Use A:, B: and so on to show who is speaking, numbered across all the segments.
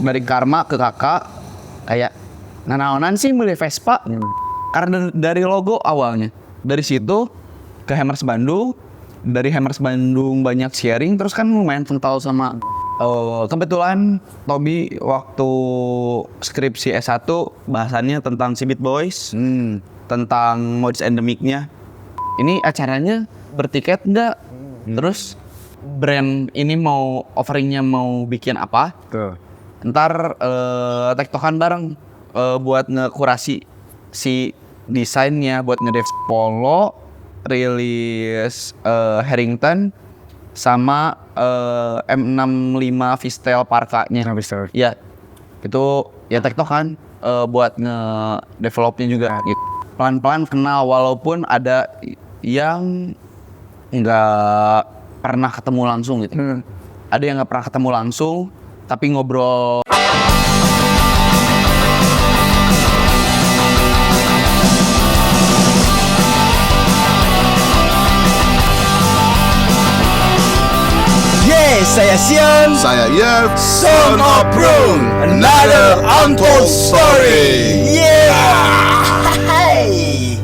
A: dari Karma ke kakak kayak naonan sih milih Vespa karena dari logo awalnya. Dari situ ke Hammers Bandung, dari Hammers Bandung banyak sharing, terus kan lumayan kental sama kebetulan Tobi waktu skripsi S1 bahasannya tentang si Beat Boys, tentang modus endemiknya. Ini acaranya bertiket enggak? Terus brand ini mau offeringnya mau bikin apa?
B: Tuh.
A: Ntar tektokan bareng buat ngekurasi si desainnya, buat ngedev polo, rilis Harrington sama M65 Vistel parkanya. Ya, itu ya tektokan buat nge-developnya juga. Gitu. Pelan-pelan kenal walaupun ada yang nggak pernah ketemu langsung gitu. Ada yang nggak pernah ketemu langsung tapi ngobrol.
C: Saya Sion,
D: Saya Yerf,
C: Son of Brun, another untold story. Yeah. Hey.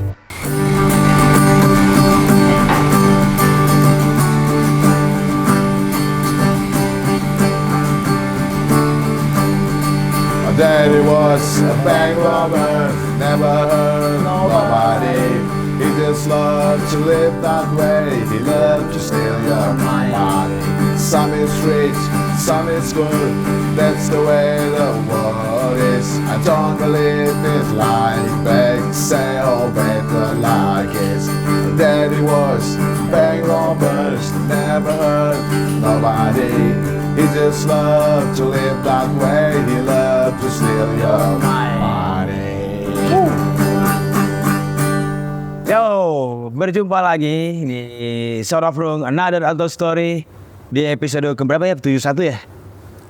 D: my daddy was a bank robber, never hurt nobody. He just loved to live that way, he loved to steal your money. Some is rich, some is good, that's the way the world is. I don't believe it's like back, say oh better like it. Daddy was bank robbers, never hurt nobody. He just loved to live that way, he loved to steal your money.
B: Yo, berjumpa lagi di Son of Brun, another untold story. Di episode keberapa ya? 71 ya?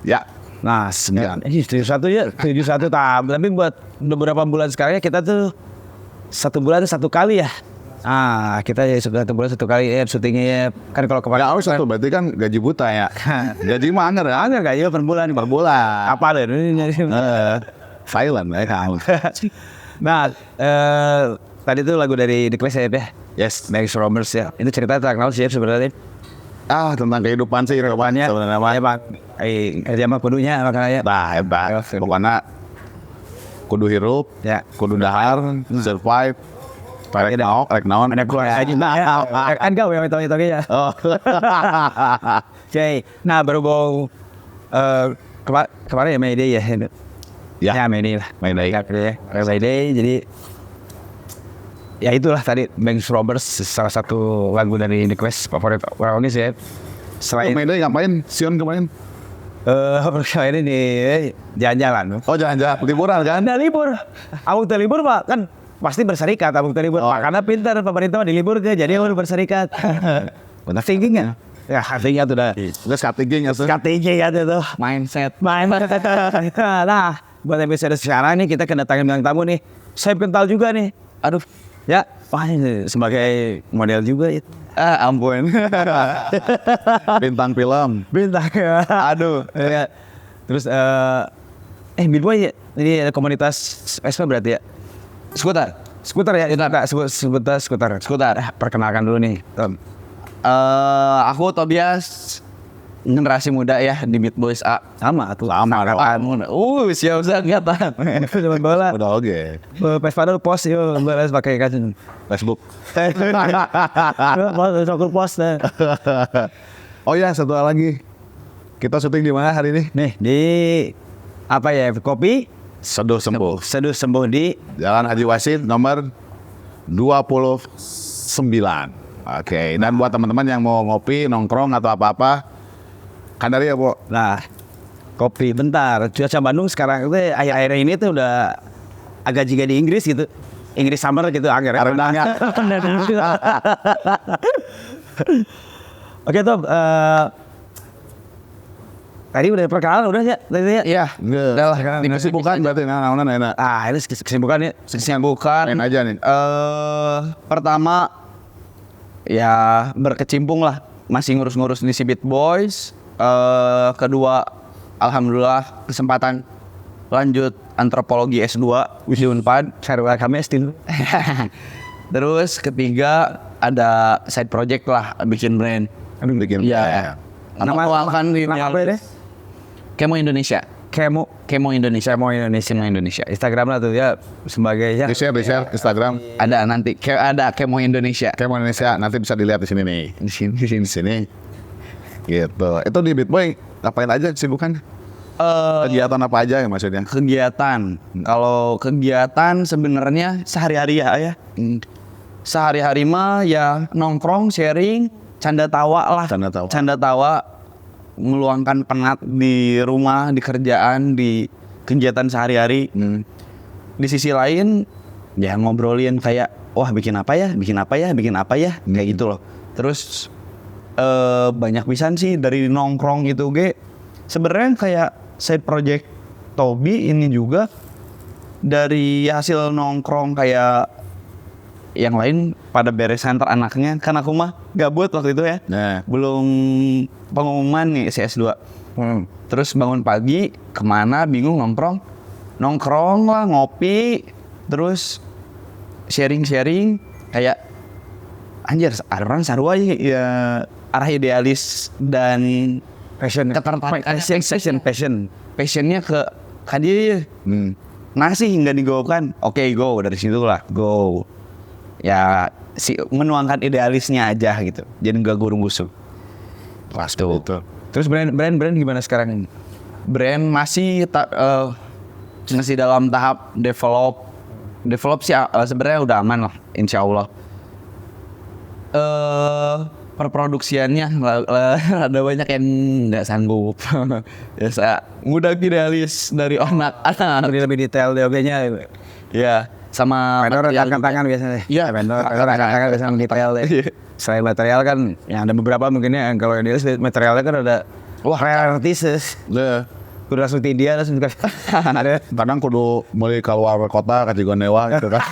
D: Ya,
B: Nah, ini 71 ya, 71 tapi buat beberapa bulan sekarang kita tuh 1 bulan 1 kali ya. Ah, kita ya 1 bulan 1 kali ya syutingnya ya. Kan kalau kemarin
D: ya satu berarti kan gaji buta ya. Gaji mah anger ya.
B: ada enggak ya per bulan? Apa deh ini nyari.
D: Silent ya kamu.
B: Nah, tadi tuh lagu dari The Clash ya.
D: Yes.
B: Max Romers ya. Itu cerita tentang sih sebenarnya.
D: Tentang kehidupan sih
B: Kehidupannya
D: sebenarnya mah.
B: Emang dia mah kudunya makanya.
D: Hebat. Pokoknya kudu hirup,
B: Ya.
D: kudu dahar, survive. Rek naon.
B: Ada keluar aja. Nah, kan kau yang itu ya.
D: Oh.
B: Oke. Nah, berhubung kemarin ya May Day ya. Ya May Day lah.
D: May Day.
B: May Day jadi ya itulah tadi Banks Robbers salah satu lagu dari The Quest favorit orang ini sih. Selain
D: May Day ngapain? Sion kemarin?
B: ini di jalan-jalan.
D: Oh jalan-jalan, liburan kan?
B: Ada libur. Abang libur Pak kan pasti berserikat abang libur. Pak karena pintar pemerintah di libur dia jadi harus berserikat. Benar thinking ya? Ya thinking tuh dah.
D: Terus cutting ya tuh.
B: Cutting ya tuh.
A: Mindset.
B: Nah, buat episode sekarang nih kita kedatangan bintang tamu nih. Saya kental juga nih. Aduh, ya, wah ini sebagai model juga itu.
A: Ampun.
D: Bintang film.
B: Bintang ya.
A: Aduh.
B: Ya. Terus Beat Boy ya. Ini komunitas Vespa berarti ya. Skuter ya. Skuter. Perkenalkan dulu nih, Tom.
A: Aku Tobias generasi muda ya di Beat Boys A.
B: Sama tuh.
A: Siap kelihatan.
B: Zaman bola.
D: Udah oke.
B: Vespa dulu post yuk, balas pakai kan
D: Facebook.
B: Soccer post deh.
D: Oh ya, satu hal lagi. Kita syuting di mana hari ini?
B: Nih di apa ya? Kopi
D: Seduh Sembuh.
B: Seduh Sembuh di
D: Jalan Haji Wasid nomor 29. Oke, dan buat teman-teman yang mau ngopi, nongkrong atau apa-apa, kan dari ya, Bu.
B: Nah, kopi bentar. Cuaca Bandung sekarang itu akhir-akhir ini tuh udah agak juga di Inggris gitu. Inggris summer gitu akhirnya.
D: Rendahnya.
B: Oke, Tom. Tadi udah perkenalan udah ya? Tadi ya?
A: Iya.
D: Udah lah,
A: Di
D: kesibukan berarti naonan enak.
B: Ini kesibukan ya.
A: Kesibukan.
D: Main aja nih.
A: Pertama ya berkecimpung lah, masih ngurus-ngurus di si Beat Boys. Kedua alhamdulillah kesempatan lanjut antropologi S2 di Unpad.
B: Sarwa kami still.
A: Terus ketiga ada side project lah, bikin brand.
D: Aduh, bikin.
A: Iya.
B: Nama apa deh?
A: Kemo Indonesia.
B: Kemo
A: Indonesia.
B: Kemo Indonesia. Instagram lah tuh ya sebagai ya.
D: Di share Instagram.
A: Ada nanti ada Kemo Indonesia.
D: Kemo Indonesia nanti bisa dilihat di sini nih.
A: Di sini.
D: Di sini. Gitu. Itu di Bitboy ngapain aja kesibukan? Kegiatan apa aja ya maksudnya?
A: Kegiatan. Kalau kegiatan sebenarnya sehari-hari ya. Sehari-hari mah ya nongkrong, sharing, canda tawa lah.
D: Canda tawa.
A: Meluangkan penat di rumah, di kerjaan, di kegiatan sehari-hari. Di sisi lain ya ngobrolin kayak wah bikin apa ya, kayak gitu loh. Terus banyak pisan sih dari nongkrong gitu sebenarnya kayak side project Tobi ini juga dari hasil nongkrong kayak yang lain pada beres antar anaknya, kan aku mah gabut waktu itu ya.
D: Nah.
A: Belum pengumuman nih CS2. Terus bangun pagi kemana bingung, nongkrong lah, ngopi, terus sharing kayak anjir orang sarua ya arah idealis dan passionnya ke dia nasi nggak digokan. Oke, go dari situ lah, go ya menuangkan idealisnya aja gitu, jadi nggak gurung-gusung.
D: Pas tuh.
B: Terus brand gimana sekarang ini?
A: Brand masih dalam tahap develop sih sebenarnya udah aman lah, insya Allah. Perproduksiannya ada banyak yang nggak sanggup. Biasa mudah idealis dari anak-anak.
B: Lebih detail DOB-nya.
A: Ya, sama
B: Vendor
A: material
B: angkat tangan biasanya.
A: Iya,
B: vendor angkat tangan biasanya detail deh. Selain material kan, yang ada beberapa mungkin ya, kalau yang dia materialnya kan ada rare pieces. Kudu langsung ti dia langsung dikasih. Ada.
D: Kadang kudu mulai keluar kota ke Cigonewa gitu kan.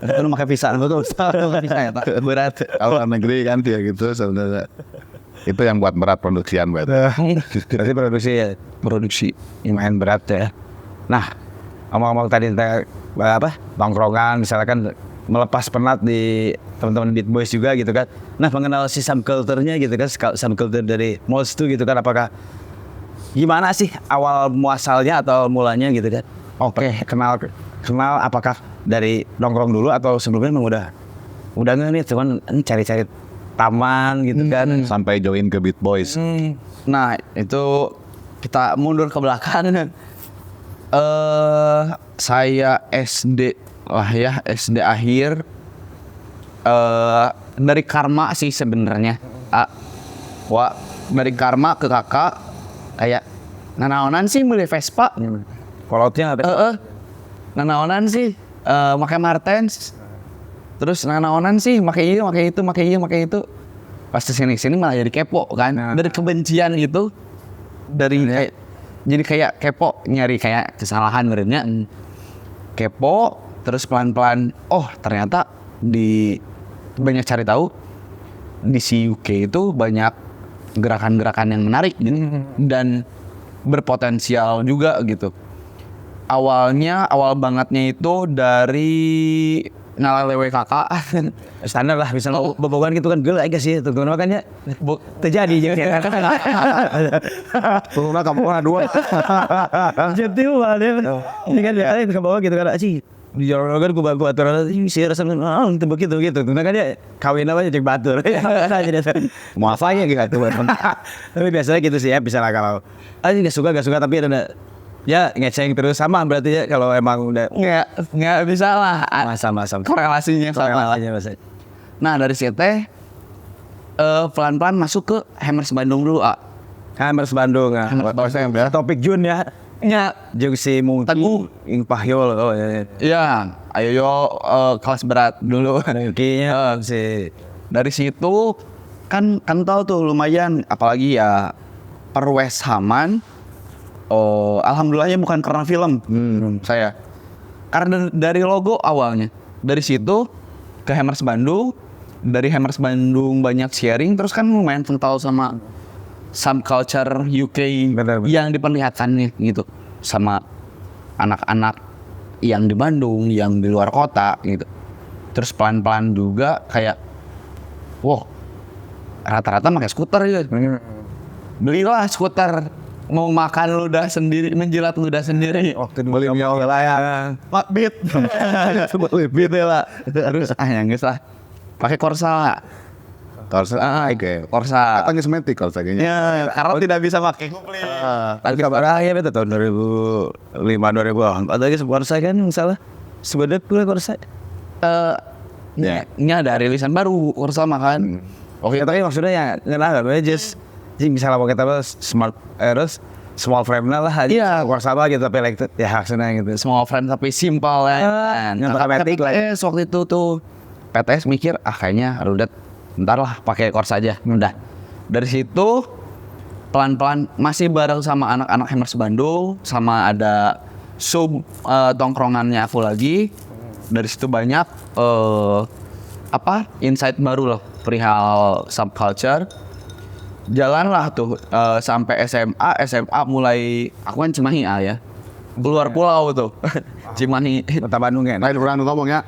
A: Itu pakai visa betul. Visa ya, Pak. Berat.
D: Kalau luar negeri kan dia gitu sebenarnya. Itu yang buat berat produksian buat.
B: Berarti produksi lumayan berat ya. Nah, ngomong-ngomong tadi tentang bangkrongan misalkan melepas penat di teman-teman Beat Boys juga gitu kan. Nah, mengenal si subculture-nya gitu kan, subculture dari Moles itu gitu kan, apakah gimana sih awal muasalnya atau mulanya gitu kan? Oke, kenal apakah dari nongkrong dulu atau sebelumnya memang udah nggak nih cuman cari-cari taman gitu kan
D: sampai join ke Beat Boys.
A: Nah, itu kita mundur ke belakang. Saya SD lah ya, SD akhir. Dari karma sih sebenarnya. Dari karma ke kakak kayak nanaonan sih mulai Vespa.
B: Kolotnya apa?
A: Nanaonan sih pakai Martens. Terus nanaonan sih pakai itu. Pas sini malah jadi kepo kan. Dari kebencian itu jadi kayak kepo, nyari kayak kesalahan sebenarnya. Kepo, terus pelan-pelan ternyata banyak cari tahu di si UK itu banyak gerakan-gerakan yang menarik dan berpotensial juga gitu. Awal bangetnya itu dari ngalalewe kakak.
B: Standar lah, misalnya bobogan gitu kan gila aja sih, tuh kenapa kan ya terjadi jadi
D: Turunlah kamu dua.
B: jadi ini kan ya ke bawah gitu kan sih di jalan kan gue aturan sih rasa itu begitu nah kan dia kawin apa cek batur mau apa ya gitu tapi biasanya gitu sih ya, bisa lah kalau nggak suka tapi ada ya ngeceng terus sama berarti ya kalau emang udah
A: nggak bisa lah
B: sama
A: korelasinya sama. Nah dari situ pelan-pelan masuk ke Hammers Bandung dulu.
B: Hammers Bandung topik Jun ya jeung si Mungki ing Pahyol
A: ya ayo kelas berat dulu
B: kayaknya si
A: dari situ kan tahu tuh lumayan, apalagi ya Perwes Haman. Alhamdulillahnya bukan karena film saya, karena dari logo awalnya. Dari situ ke Hammers Bandung, dari Hammers Bandung banyak sharing, terus kan lumayan kental sama subculture UK
B: Benar.
A: yang diperlihatkan nih gitu sama anak-anak yang di Bandung, yang di luar kota gitu. Terus pelan-pelan juga kayak, wow, rata-rata pakai skuter ya. Belilah skuter, mau makan ludah sendiri, menjilat ludah sendiri.
B: Waktu
D: Beli miau lah ya.
A: Makbit.
D: Beli beat lah.
A: Terus yang geus lah. Pakai Corsa.
D: Corsa.
A: Oke, Corsa.
D: Katanya semetik kalau kayaknya.
A: Ya, karena tidak bisa pakai kupling.
B: Tapi kabar ya betul tahun 2005 2000 ada lagi sebuah Corsa kan misalnya sebenarnya pula Corsa.
A: Ini ada rilisan baru Corsa mah kan.
B: Oke, tapi maksudnya ya nggak just misalnya mau kita smart terus small frame lah aja.
A: Iya.
B: Corsa lah gitu tapi electric ya hasilnya gitu.
A: Small frame tapi simple ya.
B: yang otomatis lah.
A: PTS waktu itu tuh PTS mikir kayaknya rudet, ntar lah pakai Corsa aja. Udah. Dari situ pelan-pelan masih bareng sama anak-anak Hammers Bandung, sama ada tongkrongannya aku lagi. Dari situ banyak insight baru loh perihal subculture. Jalanlah tuh sampai SMA mulai aku kan Cimahi ya. Keluar pulau tuh. Cimahi.
B: Kota Bandung kan.
D: Lain orang ngomong ya.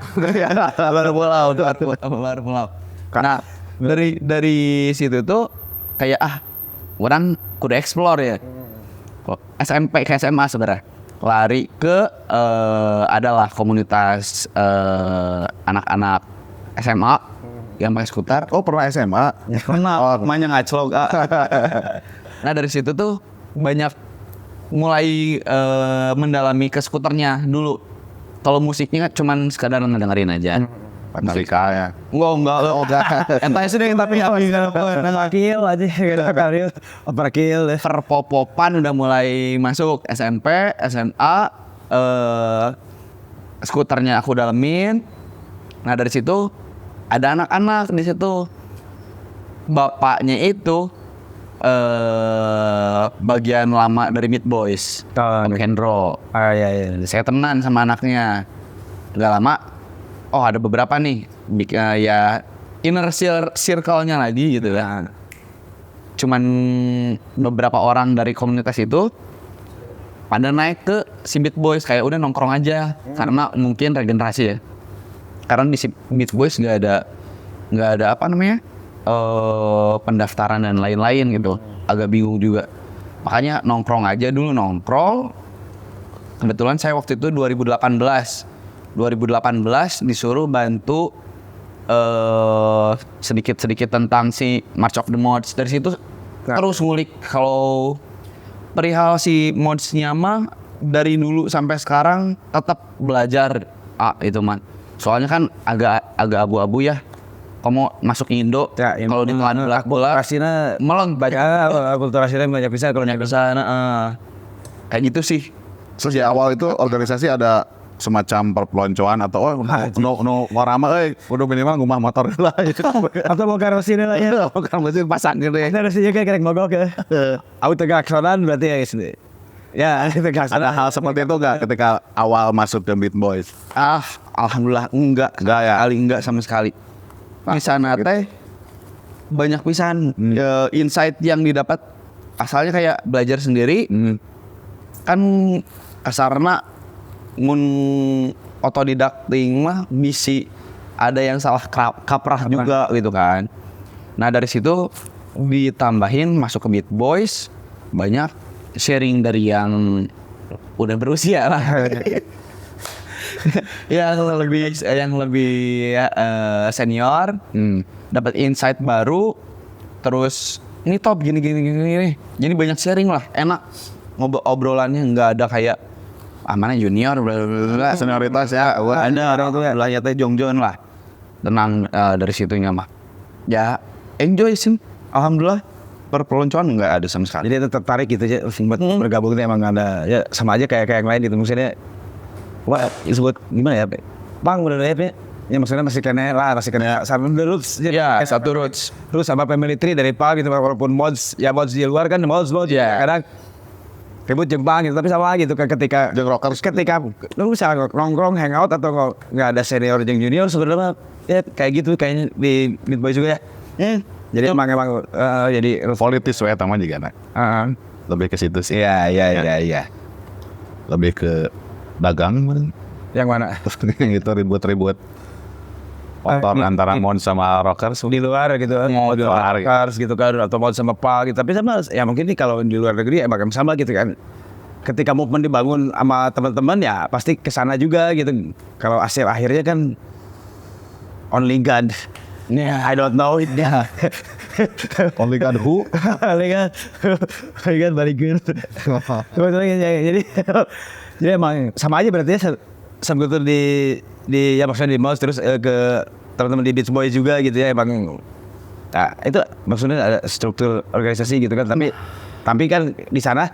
A: Baru pulau tuh. Baru pulau. Nah, dari situ tuh kayak orang kudu explore ya. SMP ke SMA sebenarnya. Lari ke adalah komunitas anak-anak SMA yang pakai skuter.
D: Oh pernah SMA?
A: Pernah, namanya ngaclok. Nah dari situ tuh banyak mulai mendalami ke skuternya dulu. Kalau musiknya kan cuman sekadar ngedengerin aja.
D: Metallica ya.
A: Enggak. Entah sih tapi
B: Kill aja gitu. Kill deh.
A: perpopopan udah mulai masuk SMP, SMA, skuternya aku dalemin. Nah dari situ ada anak-anak di situ. Bapaknya itu bagian lama dari Meat Boys, Om Hendro.
B: Iya.
A: Saya temenan sama anaknya. Gak lama, ada beberapa nih, ya inner circle-nya lagi gitu kan. Cuman beberapa orang dari komunitas itu pada naik ke si Beat Boys, kayak udah nongkrong aja karena mungkin regenerasi ya. Karena di si Beat Boys nggak ada pendaftaran dan lain-lain gitu. Agak bingung juga. Makanya nongkrong aja dulu, nongkrong. Kebetulan saya waktu itu 2018 disuruh bantu sedikit-sedikit tentang si March of the Mods. Dari situ terus ngulik kalau perihal si mods-nya mah dari dulu sampai sekarang tetap belajar itu man. Soalnya kan agak abu-abu ya. Kamu masuk Indo,
B: Ya,
A: kalau di telan bola
B: Akulturasinya
A: melong banyak
B: akulturasinya banyak bisa kalau
A: banyak kesana. Kayak gitu sih.
D: Terus di awal itu organisasi ada semacam perpeloncoan atau no warama udah minimal ngumah motor lah
B: atau mau karosin lah ya.
D: bukan mesin pasang gitu ya.
B: Karosinya kayak mogok ya. Auto gelaksonan berarti ya guys. Ya, itu
D: Ada hal seperti itu nggak ketika awal masuk ke Beat Boys?
A: Alhamdulillah enggak
D: ya.
A: Kali enggak sama sekali. Misalnya teh banyak pisan insight yang didapat, asalnya kayak belajar sendiri. Kan kasarna mun otodidak ting mah bisi ada yang salah kaprah juga gitu kan. Nah dari situ ditambahin masuk ke Beat Boys, banyak sharing dari yang udah berusia lah. yang lebih senior, dapat insight baru, terus ini top gini. Jadi banyak sharing lah, enak obrolannya, nggak ada kayak mana junior,
D: Senioritas ya.
A: ada orang tuh ya lah nyata jongjon lah, tenang dari situnya mah. Ya enjoy sih, alhamdulillah. Perpeloncoan nggak ada sama sekali.
B: Jadi itu tertarik gitu aja buat bergabung itu emang ada ya sama aja kayak yang lain gitu maksudnya. Wah, disebut gimana ya, Bang, udah ya, ya maksudnya masih kena sama dulu
A: Ya, satu roots.
B: terus sama family tree dari Pak gitu walaupun mods di luar kan mods
A: Ya.
B: kadang ribut Jepang gitu tapi sama gitu kan ketika
D: Jeung rockers.
B: ketika lu bisa nongkrong hangout atau nggak ada senior jeung junior sebenarnya ya kayak gitu kayaknya di Beat Boys juga ya. Jadi emang jadi
D: Politis we eta mah juga nah. Lebih ke situ sih.
B: Iya.
D: Lebih ke dagang meureun.
B: Yang mana?
D: Gitu ribut-ribut. Motor antara Mon sama Rockers
B: Di luar gitu kan,
D: Mau di luar,
B: Cars gitu kan, atau mau sama PA gitu. Tapi sama, ya mungkin nih kalau di luar negeri emang sama gitu kan. Ketika movement dibangun sama teman-teman ya pasti kesana juga gitu. Kalau hasil akhirnya kan only God. I don't know it. Yeah.
D: Only God who?
B: Only God very good. Jadi emang sama aja berarti ya sebetulnya di ya maksudnya di Mouse terus ke teman-teman di Beach Boys juga gitu ya emang. Nah, itu maksudnya ada struktur organisasi gitu kan, tapi kan di sana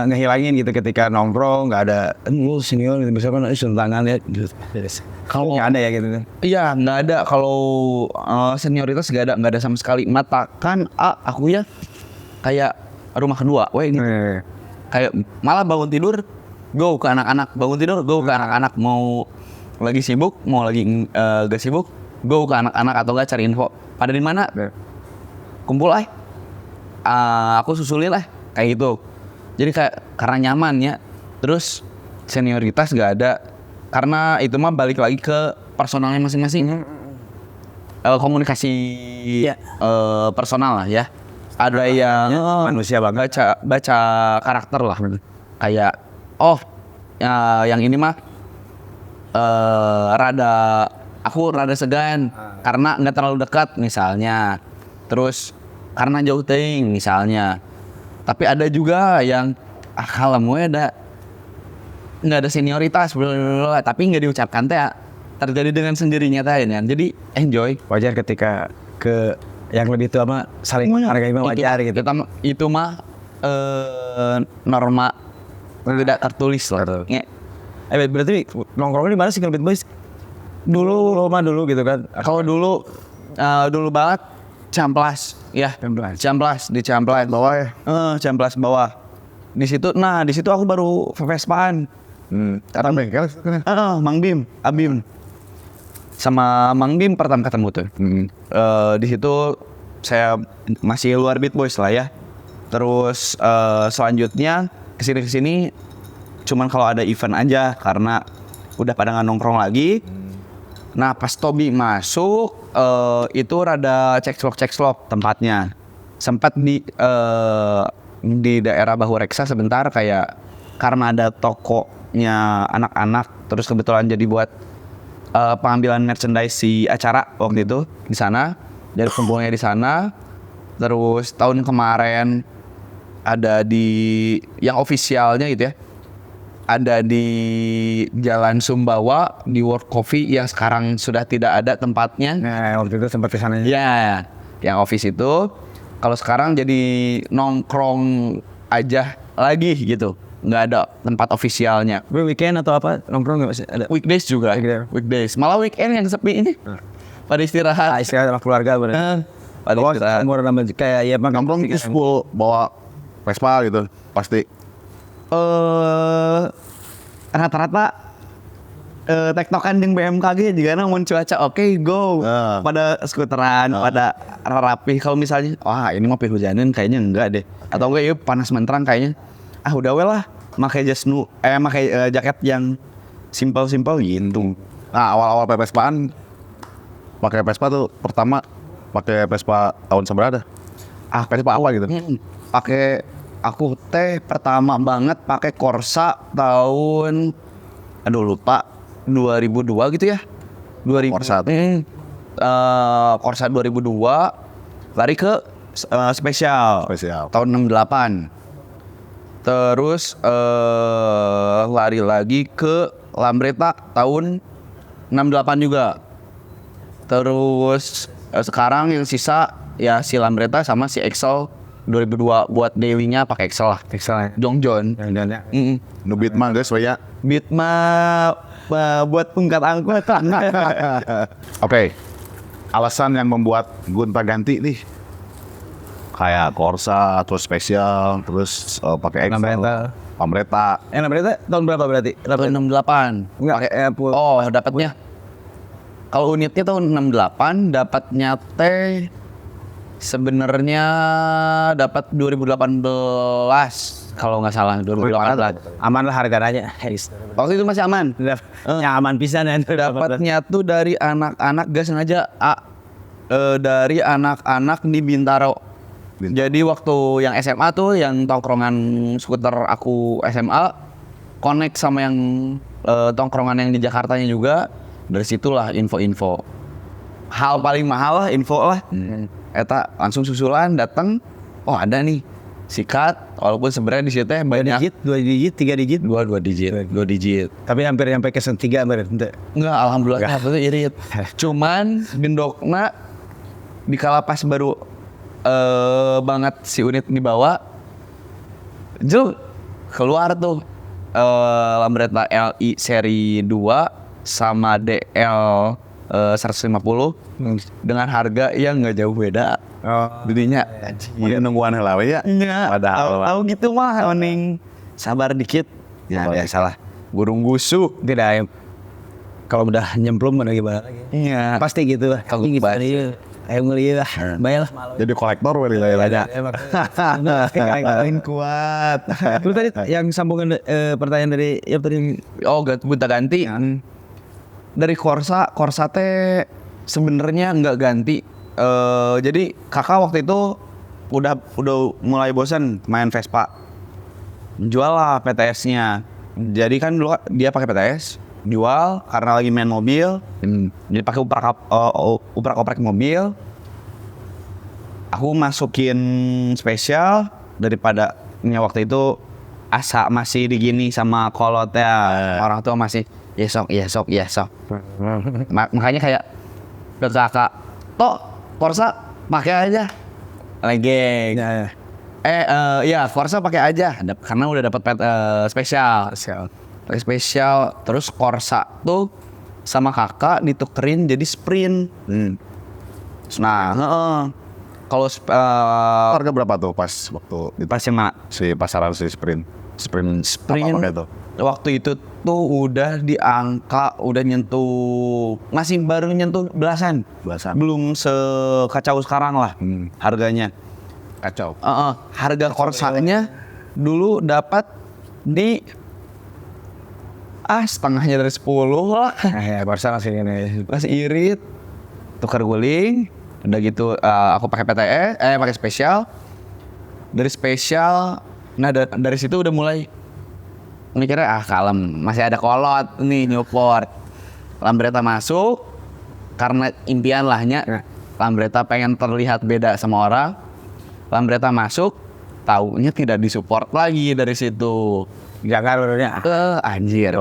B: ngehilangin gitu ketika nongkrong nggak ada senior gitu misalkan tangan ya gitu. Kalau nggak ada ya gitu kan.
A: Iya, nggak ada. Kalau senioritas nggak ada sama sekali. Matakan aku ya kayak rumah kedua. Wah ini kayak malah bangun tidur go ke anak-anak, bangun tidur go ke anak-anak, mau lagi sibuk mau lagi gak sibuk go ke anak-anak atau nggak cari info pada di mana kumpul aku susulin kayak gitu. Jadi kayak karena nyaman ya. Terus senioritas nggak ada karena itu mah balik lagi ke personalnya masing-masing. Komunikasi personal lah ya. Ada yang
B: manusia banget.
A: baca karakter lah. Kayak yang ini mah aku rada segan karena nggak terlalu dekat misalnya. Terus karena jauh teuing misalnya. Tapi ada juga yang kalem we nggak ada senioritas tapi nggak diucapkan teh terjadi dengan sendirinya teh ya. Jadi enjoy.
B: Wajar ketika ke yang lebih tua mah saling hargai mah wajar gitu.
A: Itu mah norma tidak tertulis lah.
B: Berarti nongkrongnya di mana sih Beat Boys? Dulu gitu kan.
A: Kalau dulu banget Camplas ya. Camplas di Camplas bawah ya. Camplas bawah. Di situ aku baru Vespaan.
D: Kata bengkel kan.
A: Mang Bim, Abim. Sama Mang Bim pertama ketemu tuh. Di situ saya masih luar Beat Boys lah ya. Terus selanjutnya kesini cuman kalau ada event aja karena udah pada nggak nongkrong lagi. Nah pas Tobi masuk itu rada cekslok tempatnya. Sempat di daerah Bahu Reksa sebentar kayak karena ada tokonya anak-anak terus kebetulan jadi buat pengambilan merchandise si acara waktu itu di sana. Jadi kumpulnya di sana. Terus tahun kemarin ada di yang ofisialnya gitu ya. Ada di Jalan Sumbawa di World Coffee yang sekarang sudah tidak ada tempatnya.
B: Nah, waktu itu sempat kesana.
A: Ya, yang office itu kalau sekarang jadi nongkrong aja lagi gitu. Nggak ada tempat ofisialnya.
B: Weekend atau apa nongkrong nggak masih ada?
A: Weekdays juga. Weekdays. Malah weekend yang sepi ini. Pada istirahat.
B: Istirahat sama keluarga berarti.
A: Pada istirahat.
B: Kayak ya
D: Nongkrong terus full bawa Vespa gitu pasti.
A: Rata-rata tektokan jeung BMKG juga mun cuaca oke go. Pada skuteran, pada rapi. Kalau misalnya wah ini mah hujanan kayaknya enggak deh. Atau enggak ya panas menterang kayaknya. Udah we lah pakai pakai jaket yang simpel-simpel gitu.
D: Nah, awal-awal Vespaan pakai Vespa tuh pertama pakai Vespa tahun seberapa? Vespa apa gitu?
A: Pakai aku pertama banget pakai Corsa tahun lupa 2002 gitu ya. 2000
D: Corsa.
A: Corsa 2002 lari ke spesial tahun 68. Terus lari lagi ke Lambretta tahun 68 juga. Terus sekarang yang sisa ya si Lambretta sama si Excel 2002 buat daily-nya pakai Excel lah.
B: Excel ya.
A: Jongjon.
B: Jangan-jangan.
D: Nu beat mah guys we ya.
A: Beat mah buat pungkat angkot.
D: Oke. Alasan yang membuat Gunta ganti nih. Kayak Corsa terus spesial terus pakai Excel. Lambretta.
B: Lambretta tahun berapa berarti?
A: Tahun 68.
B: Enggak
A: Dapatnya. Kalau unitnya tahun 68, dapatnya Sebenarnya dapat 2018 kalau nggak salah 2018.
B: Aman lah harganya.
A: Waktu itu masih aman.
B: Yang aman pisan ya.
A: Dapatnya tuh dari anak-anak gak sengaja dari anak-anak di Bintaro. Jadi waktu yang SMA tuh yang tongkrongan skuter aku SMA connect sama yang tongkrongan yang di Jakartanya juga. Dari situlah info-info. Hal paling mahal lah info lah. Eta langsung susulan datang. Oh ada nih sikat. Walaupun sebenarnya di situ banyak.
B: 2 digit, 3 digit.
A: 2 digit.
B: Tapi hampir sampai ke 3 hampir.
A: Enggak, alhamdulillah itu irit. Cuman gendokna di kala pas baru banget si unit dibawa, keluar tuh Lambretta LI seri 2 sama DL 150 dengan harga yang nggak jauh beda. Jadinya
D: Mungkin nungguan heula we ya. Padahal
A: tahu gitu mah mending sabar dikit. Ya biasalah. Burung gusuk.
B: Tidak. Kalau udah nyemplung mana gimana lagi?
A: Iya.
B: Pasti gitu lah.
A: Kalau
B: Ini
A: pas.
B: gimana, ayo ngeliat lah. Bayar lah.
D: Jadi kolektor we lilanya.
B: Main kuat. Terus tadi yang sambungan pertanyaan dari yang tadi
A: Gonta ganti. Dari Corsa teh sebenarnya nggak ganti. Jadi kakak waktu itu udah mulai bosan main Vespa. Jual lah PTS-nya. Jadi kan dulu dia pakai PTS, jual karena lagi main mobil. Jadi pakai uprak-oprak mobil. Aku masukin spesial daripada waktu itu asa masih digini sama kolotnya. Orang tua masih ya sok. Makanya kayak ke kakak, "Tok, Corsa pakai aja." Legeng. Ya, Corsa pakai aja karena udah dapat spesial. Pakai spesial. Terus Corsa tuh sama kakak ditukerin jadi sprint. Nah, kalau
D: Harga berapa tuh pas waktu
A: pas yang mana?
D: si pasaran si sprint? Sprint apa itu?
A: Waktu itu tuh udah di angka udah nyentuh, masih baru nyentuh belasan. Belum sekacau sekarang lah harganya.
D: Kacau.
A: Harga Corsanya dulu dapat di setengahnya dari 10 lah.
B: Corsa masih ini.
A: Masih irit. Tukar guling. Udah gitu aku pakai PTS, pakai spesial. Dari spesial, nah dari situ udah mulai mikirnya kalem, masih ada kolot nih Newport. Lambretta masuk karena impian lahnya. Lambretta pengen terlihat beda sama orang. Lambretta masuk, taunya tidak disupport lagi dari situ.
B: Jangan menurutnya.
A: Anjir.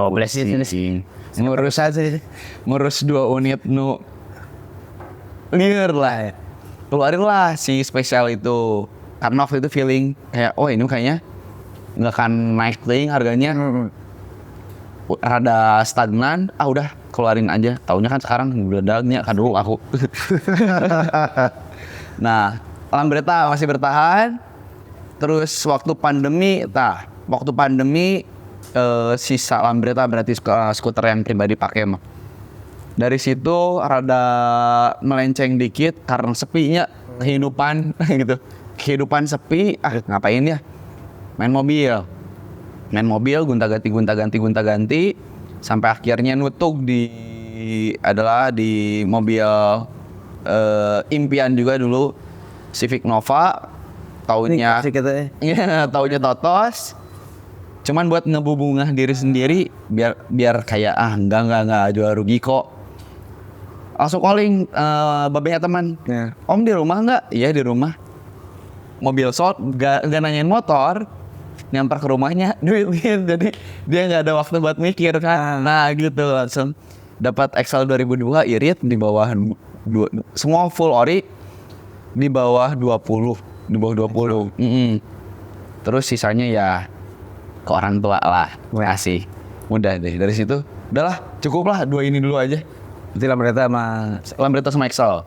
A: Ngurus aja, ngurus 2 unit liar lah. Keluarin lah si spesial itu. Karena waktu itu feeling kayak, oh ini kayaknya nggak akan naik lagi harganya. Rada stagnan, udah keluarin aja. Taunya kan sekarang beledaknya kan dulu aku. Nah, Lambretta masih bertahan. Terus waktu pandemi, sisa Lambretta berarti skuter yang pribadi pakai mah. Dari situ rada melenceng dikit karena sepinya kehidupan gitu. Kehidupan sepi, ngapain ya? Main mobil, gonta-ganti sampai akhirnya nutup di mobil impian juga dulu, Civic Nova. Taunya taunya totos. Cuman buat ngebubungah diri sendiri biar kayak enggak jual rugi kok. Langsung calling babenya teman. Om di rumah nggak? Iya di rumah. Mobil short, nggak nanyain motor, nyamper ke rumahnya duit. Jadi dia nggak ada waktu buat mikir kan. Nah gitu langsung dapat Excel 2002 irit di bawah semua full ori di bawah 20. Terus sisanya ya ke orang tua lah, kasih. Udah deh dari situ, udahlah cukup lah 2 ini dulu aja.
B: Berarti Lambretta sama
A: Excel.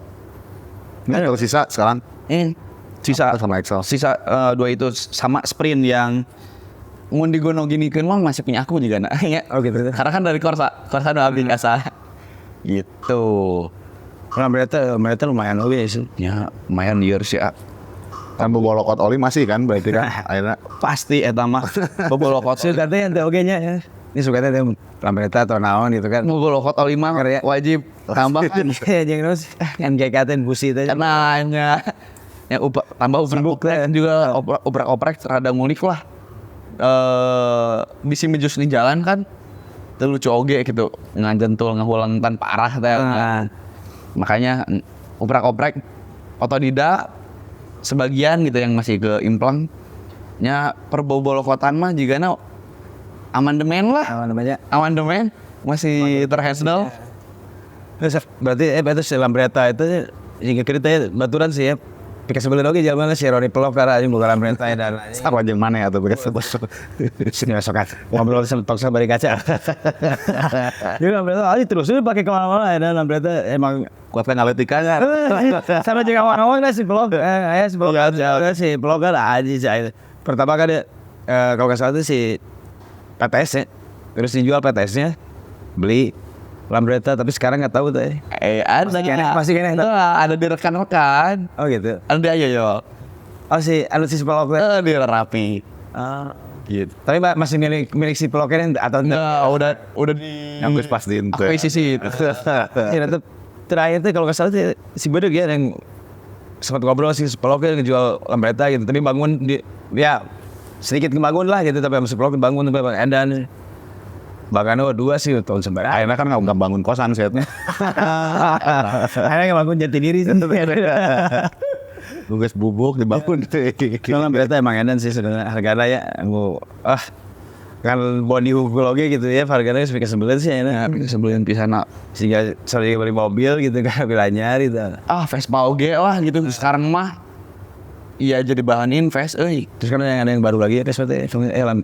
D: Kalau sisa sekarang
A: Sisa
D: sama Excel.
A: Sisa 2 itu sama sprint yang mau digono ginikan mah masih punya aku juga nak. Ya.
B: Oh gitu.
A: Karena kan dari Corsa udah habis biasa. Gitu.
B: Lambretta lumayan oke sih.
A: Ya lumayan years ya.
D: Kan bobolokot oli masih kan berarti kan akhirnya
A: Pasti eta mah bobolokot.
B: Sukanya yang oke nya ya. Ini sukanya teh Lambretta atau naon gitu kan.
A: Bobolokot oli mah
B: Karya.
A: wajib tambahkan.
B: Ya jeung terus kan kayak katen busi teh.
A: Karena yang tambah oprek juga oprek rada ngulik lah. Bisa mejus di jalan kan teu lucu oge gitu ngajentul ngahulang tan parah teh. Makanya oprek otodidak sebagian gitu yang masih ke implang nya perbobolokotan mah jigana amandemen lah. Amandemen masih terhandle.
B: Terus berarti itu si Lambretta itu hingga kita ya baturan sih ya. Pika sebelum oke jalan si Roni Pelok karena aja bukan Lambretta dan
D: apa jeung mana ya tuh
B: sini masokan ngobrol sama toksa balik kaca. Jadi Lambretta aja terus pakai kemana-mana ya dan Lambretta emang
D: kuatkan analitikannya.
B: sama juga awang-awang lah si Pelok. Si Pelok si Pelok kan aja sih. Pertama kan dia kalau nggak salah itu si PTS ya. Terus dijual PTS-nya beli Lambretta tapi sekarang nggak tahu tuh
A: Ada
B: masih kena
A: ada di rekan-rekan.
B: oh gitu
A: Ada aja yo.
B: si si Pelok
A: Di rapi.
B: gitu tapi masih milik si Peloknya atau
A: Enggak, udah di
D: Yang geus pas di ente.
A: akuisisi itu.
B: ya tetap terakhir tuh kalau nggak salah si Bedeg ya yang sempat ngobrol si Peloknya ngejual Lambretta gitu tapi bangun ya sedikit ngebangun lah gitu tapi si Pelok bangun tapi Endan bahkan dua sih tahun sembarang
D: Akhirnya kan nggak bangun kosan setnya.
B: akhirnya bangun jati diri sih
D: Geus bubuk dibangun.
B: kalau Lambretta emang edan sih sebenarnya harganya ya kan body ukologi gitu ya harganya sebagai sebelah sih enak
A: Sebelum pisana.
B: sehingga sering beli mobil gitu kan bilanya gitu
A: Vespa oge lah gitu. Sekarang mah iya jadi bahan invest
B: terus kan yang ada yang baru lagi ya seperti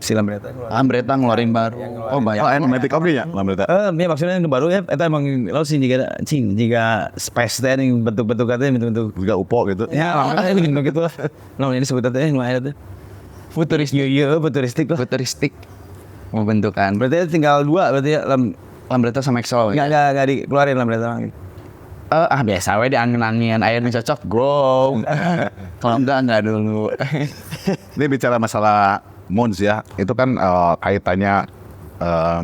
B: si Lambretta
A: Lambretta ngeluarin baru. Oh banyak.
D: Matic oke ya Lambretta.
B: ya maksudnya yang baru ya itu emang lo sih jika space teh yang bentuk-bentuk katanya bentuk-bentuk
D: Juga upo gitu.
B: ya makanya bentuk gitu lah nah ini sebutannya yang lain tuh
A: Futuristik.
B: iya futuristik lah
A: Futuristik. Membentukan.
B: berarti tinggal dua berarti ya
A: Lambretta sama Excel.
B: nggak dikeluarin Lambretta
A: Biasa we diangin-angin airnya cocok grow. Kalau enggak dulu.
D: Ini bicara masalah Mons ya, itu kan kaitannya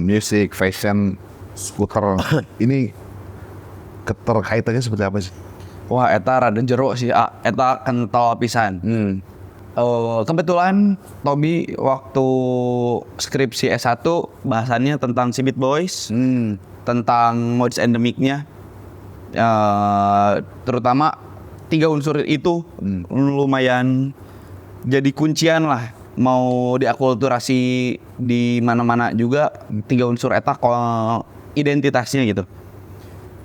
D: music, fashion, skuter. Ini keterkaitannya seperti apa sih?
A: Wah, eta rada jero sih. Eta kental pisan. Kebetulan Tobi waktu skripsi S1 bahasannya tentang si Beat Boys, tentang modus endemiknya. Terutama 3 unsur itu lumayan jadi kuncian lah mau diakulturasi di mana-mana juga 3 unsur eta identitasnya gitu.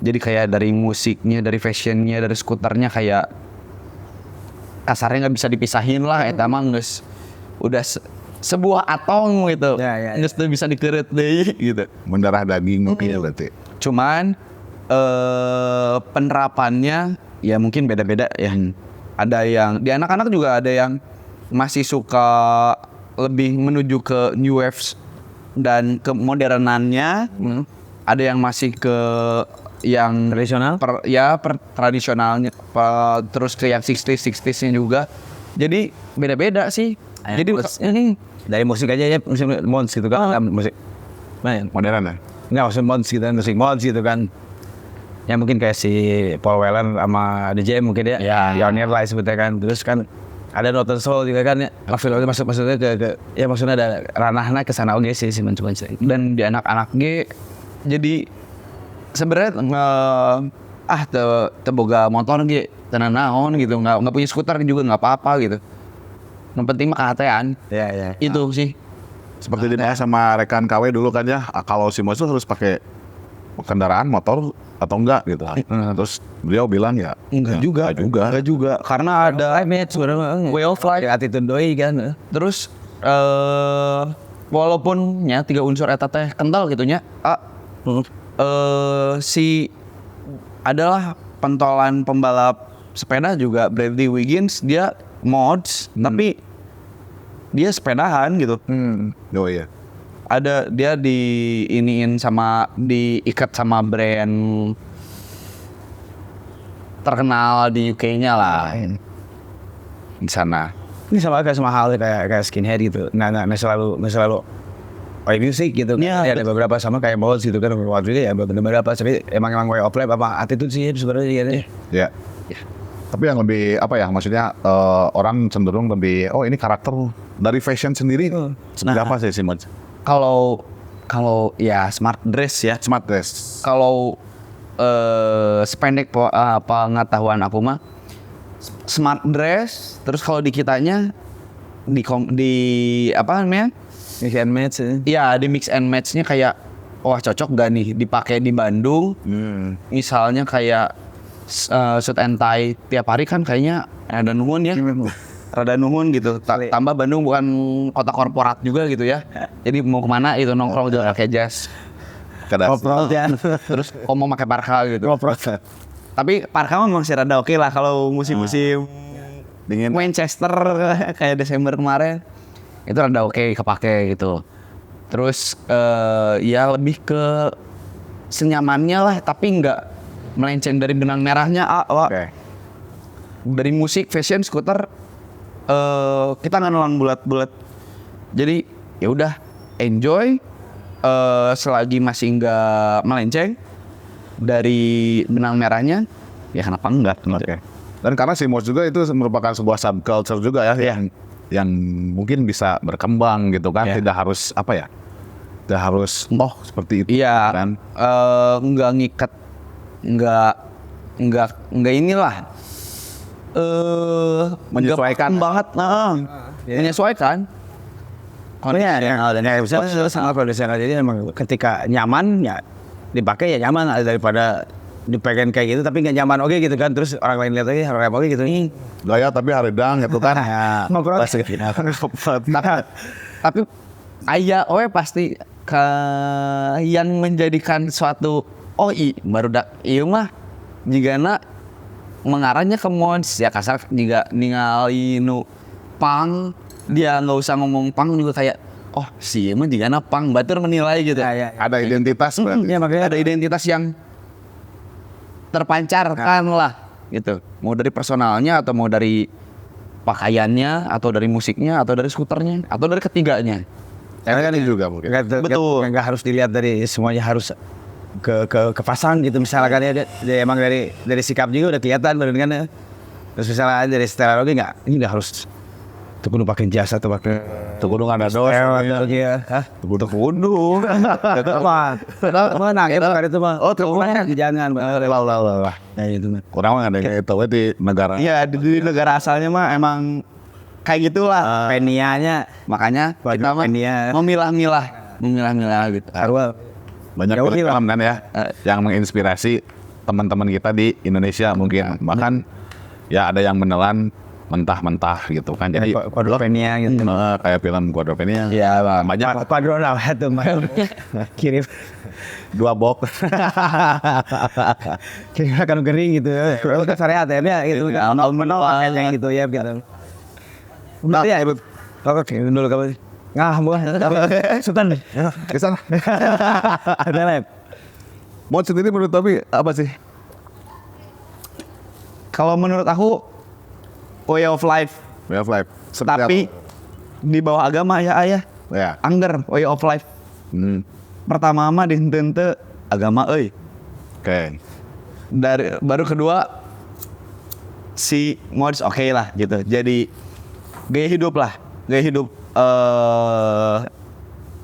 A: Jadi kayak dari musiknya, dari fashionnya, dari skuternya kayak kasarnya nggak bisa dipisahin lah. Eta mah geus udah sebuah atom gitu. Geus teu bisa dikeureut deui gitu.
D: Mendarah daging mungkin ya berarti.
A: Cuman penerapannya ya mungkin beda-beda ya. Ada yang di anak-anak juga ada yang masih suka lebih menuju ke new waves dan kemodernannya. Ada yang masih ke yang
B: tradisional
A: tradisionalnya terus ke yang 60s-nya juga. Jadi beda-beda sih. Jadi
B: dari musik aja ya musik Mons gitu kan musik
D: Modern ya?
B: nggak maksud Mons gitu musik Mons gitu kan ya mungkin kayak si Paul Weller sama DJ mungkin ya pionir lah sebetulnya kan terus kan ada Northern Soul juga kan ya maksudnya ke ya maksudnya ada ranahnya ke sana oke sih mencoba
A: dan di anak-anak G jadi sebenarnya teboga motor G tenan naon gitu nggak punya skuter juga nggak apa-apa gitu yang penting mah kehatean itu sih
D: seperti dibahas sama rekan KW dulu kan ya, kalau si Mons harus pakai kendaraan motor atau enggak gitu. Terus beliau bilang ya
A: enggak juga karena ada way of life
B: attitude doi kan
A: terus walaupun nya 3 unsur eta teh kental gitu nya si adalah pentolan pembalap sepeda juga Bradley Wiggins dia mods tapi dia sepedahan gitu.
D: Oh iya.
A: Ada dia diikat sama brand terkenal di UK-nya lah. Di sana.
B: Ini sama halnya kayak skinhead gitu. Nggak selalu way music gitu.
A: Iya,
B: Ada beberapa sama kayak Moles gitu kan. Waktu itu ya beberapa. Tapi emang way of life apa attitude sih sebenarnya gitu.
C: Ya. Tapi yang lebih apa ya, maksudnya orang cenderung lebih ini karakter dari fashion sendiri seperti apa sih Simon?
A: Kalau ya smart dress ya.
C: Smart dress.
A: Kalau sependek pengetahuan aku mah smart dress, terus kalau di kitanya di apa namanya?
B: Mix and match ya.
A: Ya di mix and match-nya kayak wah cocok gak nih dipakai di Bandung. Misalnya kayak suit and tie tiap hari kan kayaknya rada nuhun ya. Rada nuhun gitu. Tambah Bandung bukan kota korporat juga gitu ya. Jadi mau kemana itu nongkrong juga pakai jas.
B: Oprot ya.
A: Terus mau pakai parka gitu.
B: Oprot.
A: Tapi parka mah masih rada oke lah kalau musim-musim
C: Dingin.
A: Manchester kayak Desember kemarin. Itu rada oke kepake gitu. Terus ya lebih ke senyamannya lah, tapi nggak melenceng dari benang merahnya.
C: Oke.
A: Dari musik, fashion, skuter, kita nggak nelan bulat-bulat. Jadi ya udah enjoy selagi masih nggak melenceng dari benang merahnya, ya kenapa enggak?
C: Oke. Dan karena si Moles juga itu merupakan sebuah subculture juga ya, yang mungkin bisa berkembang gitu kan, tidak harus apa ya, tidak harus seperti itu
A: Iya,
C: kan.
A: nggak ngikat, nggak inilah.
C: Menyesuaikan.
A: Nggak banget, menyesuaikan.
B: Ya, bisa sangat profesional. Jadi memang ketika nyaman ya dipakai ya nyaman daripada dipegang kayak gitu tapi nggak nyaman gitu kan, terus orang lain lihat lagi orang lain gitu nih
C: Gaya tapi haredang gitu kan.
B: ngobrol
A: Tapi aya pasti yang menjadikan suatu baru iya mah jigana mengarahnya ke Moles ya, kasar juga ningali nu pang, dia nggak usah ngomong pang juga kayak si emang jigana pang batur menilai gitu.
C: Ada identitas berarti.
B: ya makanya
A: Ada identitas yang terpancarkan lah gitu. Mau dari personalnya atau mau dari pakaiannya atau dari musiknya atau dari skuternya atau dari ketiganya.
C: Karena kan ini juga mungkin.
A: Betul.
B: nggak harus dilihat dari semuanya harus ke pasang gitu misalkan ya dia emang dari sikap juga udah kelihatan bener kan ya. Terus misalnya dari setelah lagi nggak, ini udah harus tuh kudu pakai jas atau pakai
C: Tukudung ada dos. Tukudung.
B: mana ya bukan itu mah jangan
C: Lah.
B: nah itu mah
C: Kurang mah ada yang itu di negara.
A: Iya, di negara asalnya mah emang kayak gitulah.
B: penianya
A: Makanya
B: baju
A: kita mah
B: penia.
A: memilah-milah gitu.
B: harus
C: Banyak
B: Jauh
C: film kan ya yang menginspirasi teman-teman kita di Indonesia mungkin. Bahkan ya ada yang menelan mentah-mentah gitu kan. Jadi
B: Quadropenia gitu.
C: kayak film Quadropenia.
A: Iya, Bang.
C: Banyak
B: Quadron apa tuh kirim
C: 2 box.
B: kirim akan kering gitu ya. Kalau syariat ya gitu kan. Menolak yang gitu ya gitu. Udah ya ibu. Oke dulu kamu. Bukan. Sultan.
C: Ke sana.
B: Ada lab.
C: Moles sendiri menurut tapi apa sih?
A: Kalau menurut aku way of life,
C: Way of life. Seperti
A: tapi di bawah agama ya ayah.
C: apa? Ya.
A: Angger way of life. Pertama mah dihenteu agama
C: Oke.
A: baru kedua si Moles oke lah gitu. Jadi gaya hidup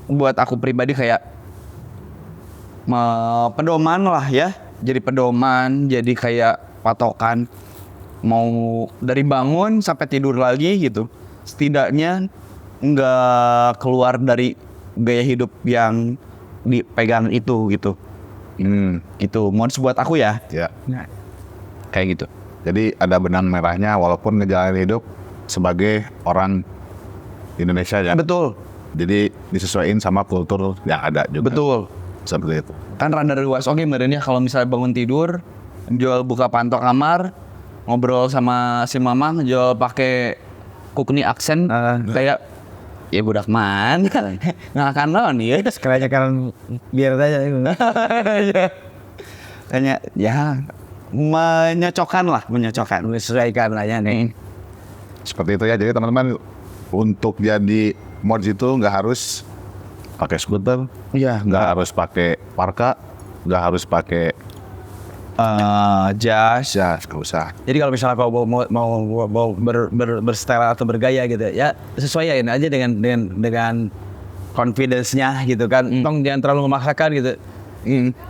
A: buat aku pribadi kayak pedoman lah ya. Jadi pedoman, jadi kayak patokan mau dari bangun sampai tidur lagi gitu. Setidaknya nggak keluar dari gaya hidup yang dipegang itu gitu. Itu Moles buat aku ya.
C: Ya.
A: Kayak gitu.
C: Jadi ada benang merahnya walaupun ngejalanin hidup sebagai orang Indonesia ya.
A: Betul.
C: Jadi disesuaikan sama kultur yang ada juga.
A: Betul.
C: Seperti itu.
A: Kan rada luas merenya kalau misalnya bangun tidur, jual buka pantok kamar, ngobrol sama si mama, jual pakai kukni aksen kayak ya budak man. Nggak akan naon ya.
B: Sekalian kan biar aja.
A: Kayaknya ya menyocokkan lah, menyocokkan.
B: menyesuaikan lah ya nih.
C: Seperti itu ya. Jadi teman-teman untuk jadi mods itu nggak harus pakai skuter,
A: Iya,
C: nggak harus pakai parka, nggak harus pakai
A: jas.
C: jas, nggak usah.
B: Jadi kalau misalnya kau mau berstyle atau bergaya gitu ya sesuaiin aja dengan confidence-nya gitu kan. Tong jangan terlalu memaksakan gitu.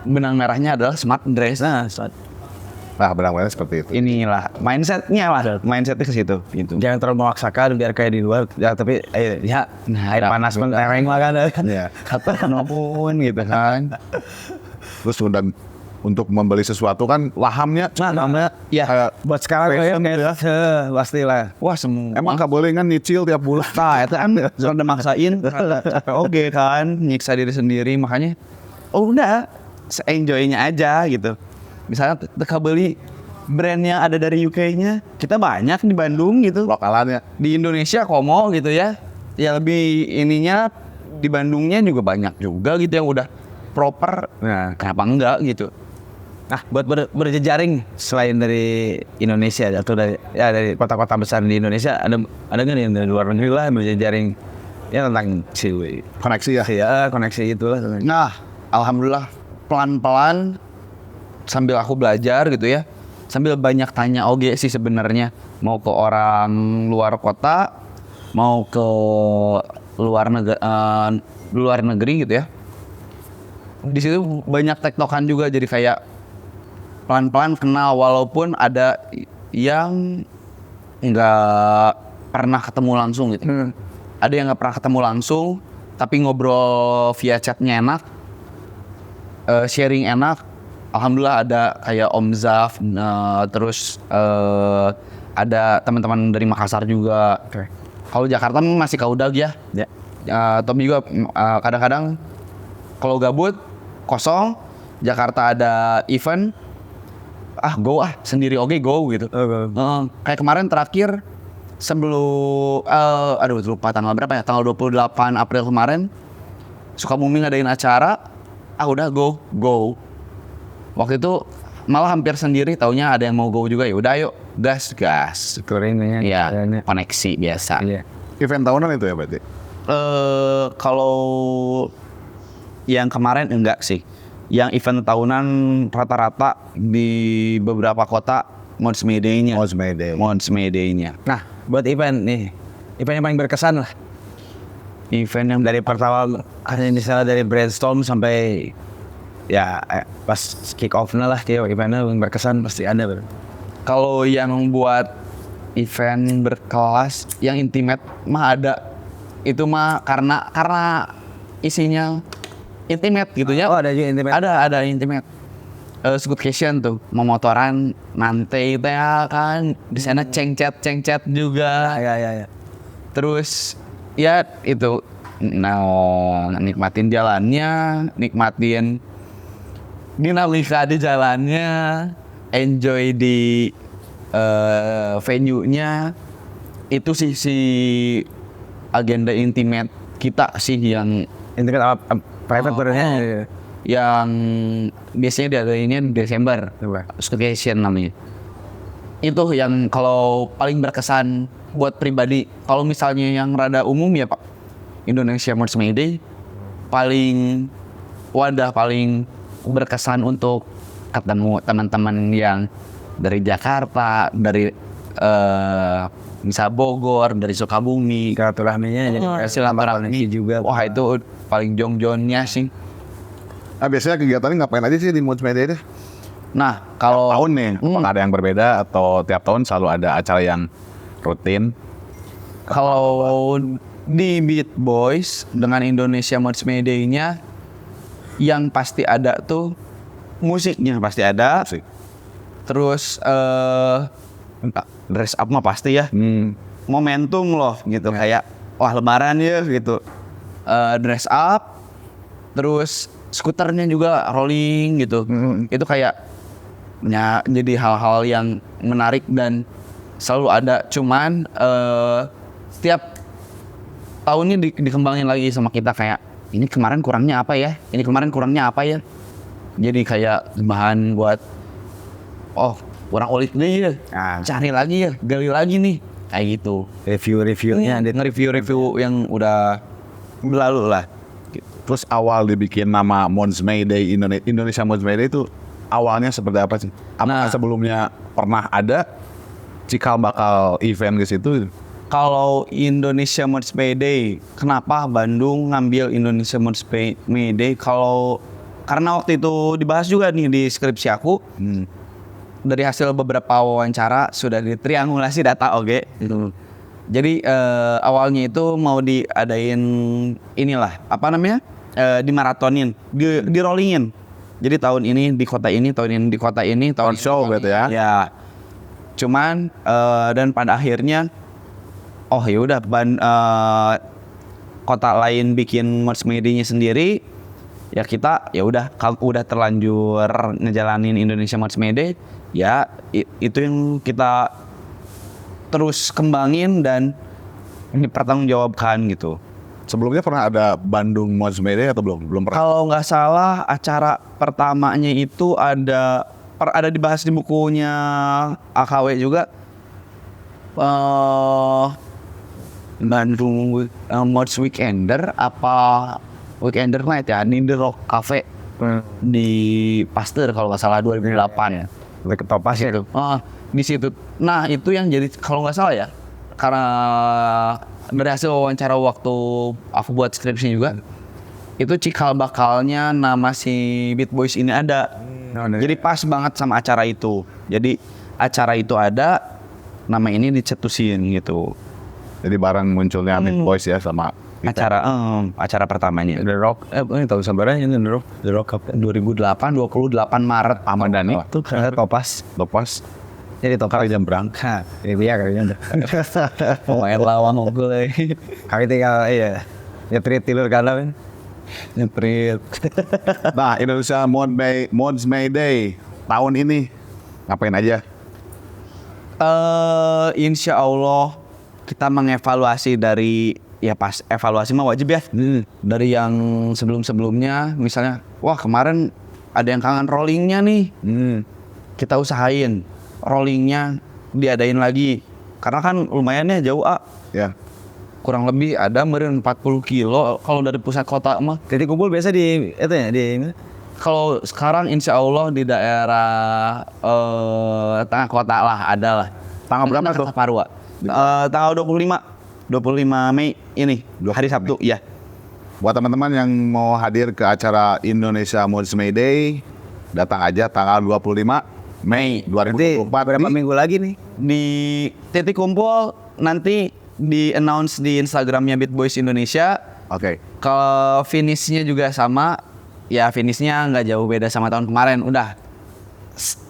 A: Benang merahnya adalah smart dress.
C: Nah, benar-benar seperti itu.
A: Inilah mindsetnya ke situ. Gitu.
B: Jangan terlalu memaksakan biar kayak di luar ya, tapi ya air panas mentereng lah kan.
C: Ya.
A: Kata apapun gitu kan.
C: Terus untuk membeli sesuatu kan wahamnya,
A: Ya,
C: kayak
B: Buat sekarang kayak pastilah.
A: wah semua.
C: emang nggak boleh kan nyicil tiap bulan.
A: Nah, itu kan udah maksain capek oke kan, nyiksa diri sendiri, makanya udah se-enjoy-nya aja gitu. Misalnya kita beli brand yang ada dari UK-nya, kita banyak di Bandung gitu.
C: Lokalannya.
A: Di Indonesia Komo gitu ya. Ya lebih ininya di Bandungnya juga banyak juga gitu yang udah proper. Nah, kenapa enggak gitu?
B: Nah, buat berjejaring selain dari Indonesia atau dari kota-kota besar di Indonesia ada nggak nih yang dari luar negeri lah berjejaring ya tentang
C: Koneksi ya.
B: koneksi itulah.
A: Nah, alhamdulillah pelan-pelan sambil aku belajar gitu ya. Sambil banyak tanya oge sih sebenarnya, mau ke orang luar kota, mau ke luar negeri gitu ya. Di situ banyak tektokan juga, jadi kayak pelan-pelan kenal, walaupun ada yang nggak pernah ketemu langsung gitu. Ada yang nggak pernah ketemu langsung, tapi ngobrol via chatnya enak, sharing enak. Alhamdulillah ada kayak Om Zaf, terus ada teman-teman dari Makassar juga. Kalau Jakarta masih kaudag ya. Tom juga kadang-kadang kalau gabut kosong, Jakarta ada event, go sendiri oke go gitu. Kayak kemarin terakhir sebelum lupa tanggal berapa ya, tanggal 28 April kemarin Sukabumi ngadain acara, udah go. Waktu itu malah hampir sendiri, taunya ada yang mau go juga, ya udah yuk gas.
B: Kurangnya
A: Ya, koneksi biasa.
B: Iya.
C: Event tahunan itu ya berarti.
A: Kalau yang kemarin enggak sih. Yang event tahunan rata-rata di beberapa kota Mods May Day-nya. Mods May Day-nya.
B: Nah, buat event yang paling berkesan lah.
A: Event yang
B: Dari pertama misalnya dari brainstorm sampai ya pas kick off-nya lah, kayak eventnya yang berkesan pasti ada.
A: kalau yang buat event berkelas yang intimate mah ada. Itu mah karena isinya intimate gitu ya.
B: Oh, ada juga intimate.
A: Ada intimate. Scootcation tuh, memotoran nanti itu ya kan, di sana cengcet juga.
B: Ya.
A: Terus ya itu, nikmatin jalannya, nikmatin dinamika di jalannya, enjoy di venue-nya. Itu sih si agenda intimate kita sih yang
B: Intimate private barunya.
A: yang biasanya diadainnya Desember, Staycation namanya. Itu yang kalau paling berkesan buat pribadi. Kalau misalnya yang rada umum ya Pak, Indonesia Mods May Day paling berkesan untuk ketemu teman-teman yang dari Jakarta, dari misal Bogor, dari Sukabumi.
B: Silaturahminya
A: Silaturahmi
B: juga.
A: Wah, itu paling jong-jongnya sih.
C: Nah, biasanya kegiatannya ngapain aja sih di Mods May Day itu?
A: Nah, kalau
C: Tahun nih, apakah ada yang berbeda atau tiap tahun selalu ada acara yang rutin?
A: Kalau di Beat Boys dengan Indonesia Mods May Day-nya yang pasti ada tuh musiknya pasti ada.
C: Musik.
A: Terus dress up mah pasti ya. Momentum loh gitu, kayak wah lebaran ya gitu. Dress up, terus skuternya juga rolling gitu. Itu kayak jadi hal-hal yang menarik dan selalu ada. Cuman setiap tahunnya dikembangin lagi sama kita, kayak ini kemarin kurangnya apa ya? Ini kemarin kurangnya apa ya? Jadi kayak bahan buat oh kurang ulik nih ya, cari lagi ya, gali lagi nih, kayak gitu.
B: Review-reviewnya
A: Nge-review yang udah berlalu lah.
C: Terus awal dibikin nama Mons Mayday Indonesia Mons Mayday itu awalnya seperti apa sih? Apakah sebelumnya pernah ada cikal bakal event ke situ?
A: Kalau Indonesia Mons Mayday, kenapa Bandung ngambil Indonesia Mons Mayday? Karena waktu itu dibahas juga nih di skripsi aku. Dari hasil beberapa wawancara sudah ditriangulasi data oke. Jadi awalnya itu mau diadain inilah apa namanya dimaratonin, di rollingin. Jadi tahun ini di kota ini, tahun ini di kota ini, tahun
C: show gitu ya?
A: Ya. Cuman dan pada akhirnya, oh ya udah kota lain bikin Mons Mayday-nya sendiri. Ya kita ya udah kalau udah terlanjur ngejalanin Indonesia Mons Mayday, ya itu yang kita terus kembangin dan dipertanggungjawabkan gitu.
C: Sebelumnya pernah ada Bandung Mons Mayday atau belum? Belum pernah.
A: Kalau nggak salah acara pertamanya itu ada dibahas di bukunya AKW juga. Bandung Mons Weekender apa Weekender Night ya, di The Rock Cafe di Pasteur kalau nggak salah 2008 ya.
B: Topas itu.
A: Di situ. Nah itu yang jadi kalau nggak salah ya, karena dari hasil wawancara waktu aku buat skripsi juga, itu cikal bakalnya nama si Beat Boys ini ada. Jadi pas banget sama acara itu. Jadi acara itu ada, nama ini dicetusin gitu.
C: Jadi bareng munculnya Beat Boys ya sama
A: Acara pertamanya.
B: The Rock, ini tahu sabarnya ini The Rock apa?
A: 2008, 28 Maret.
C: Amadani.
B: Itu Topas.
C: Lepas
B: Jadi Topas.
C: kali jam berang.
B: Ini dia kayaknya.
A: Pemain lawan ngobrol.
B: Kami tinggal nyetrit tidur kanan.
A: Nyetrit.
C: Nah, Indonesia Mons Mayday tahun ini ngapain aja?
A: Insya Allah kita mengevaluasi dari ya pas evaluasi mah wajib ya. Dari yang sebelum-sebelumnya misalnya, wah kemarin ada yang kangen rollingnya nih. Kita usahain rollingnya diadain lagi. Karena kan lumayan ya jauh
C: Ya.
A: kurang lebih ada meureun 40 kilo kalau dari pusat kota mah.
B: Jadi kumpul biasa di itu ya di
A: Kalau sekarang insya Allah di daerah tengah kota lah ada lah.
C: Tanggal berapa tuh?
A: Parua. Tanggal 25 Mei ini, hari Sabtu ya.
C: Buat teman-teman yang mau hadir ke acara Indonesia Mons Mayday, datang aja tanggal 25 Mei 2024.
B: berapa minggu lagi nih?
A: Di titik kumpul nanti di announce di Instagramnya Beat Boys Indonesia.
C: Oke.
A: Kalau finishnya juga sama, ya finishnya nggak jauh beda sama tahun kemarin. Udah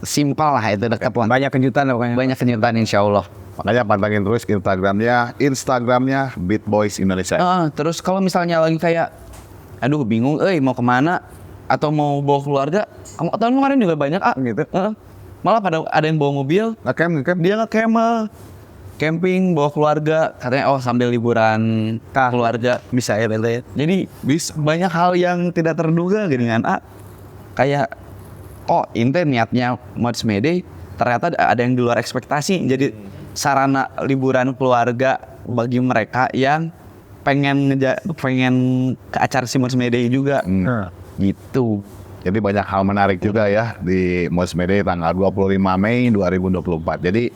A: simpel lah itu dekat lah.
B: Banyak kejutan lah pokoknya.
A: Banyak kejutan insya Allah.
C: Makanya pantengin terus Instagramnya Beat Boys Indonesia.
A: Terus kalau misalnya lagi kayak, aduh bingung, mau kemana atau mau bawa keluarga, tahun kemarin juga banyak gitu. Malah ada yang bawa mobil,
C: Ngecamp.
A: dia ngecamp, camping bawa keluarga, katanya sambil liburan keluarga bisa ya Bel ya. Jadi banyak hal yang tidak terduga gitu kan. Kayak inte niatnya Mons Mayday ternyata ada yang di luar ekspektasi. Jadi sarana liburan keluarga bagi mereka yang pengen ke acara si Mons Mayday juga. Gitu.
C: Jadi banyak hal menarik juga ya di Mons Mayday tanggal 25 Mei 2024. Jadi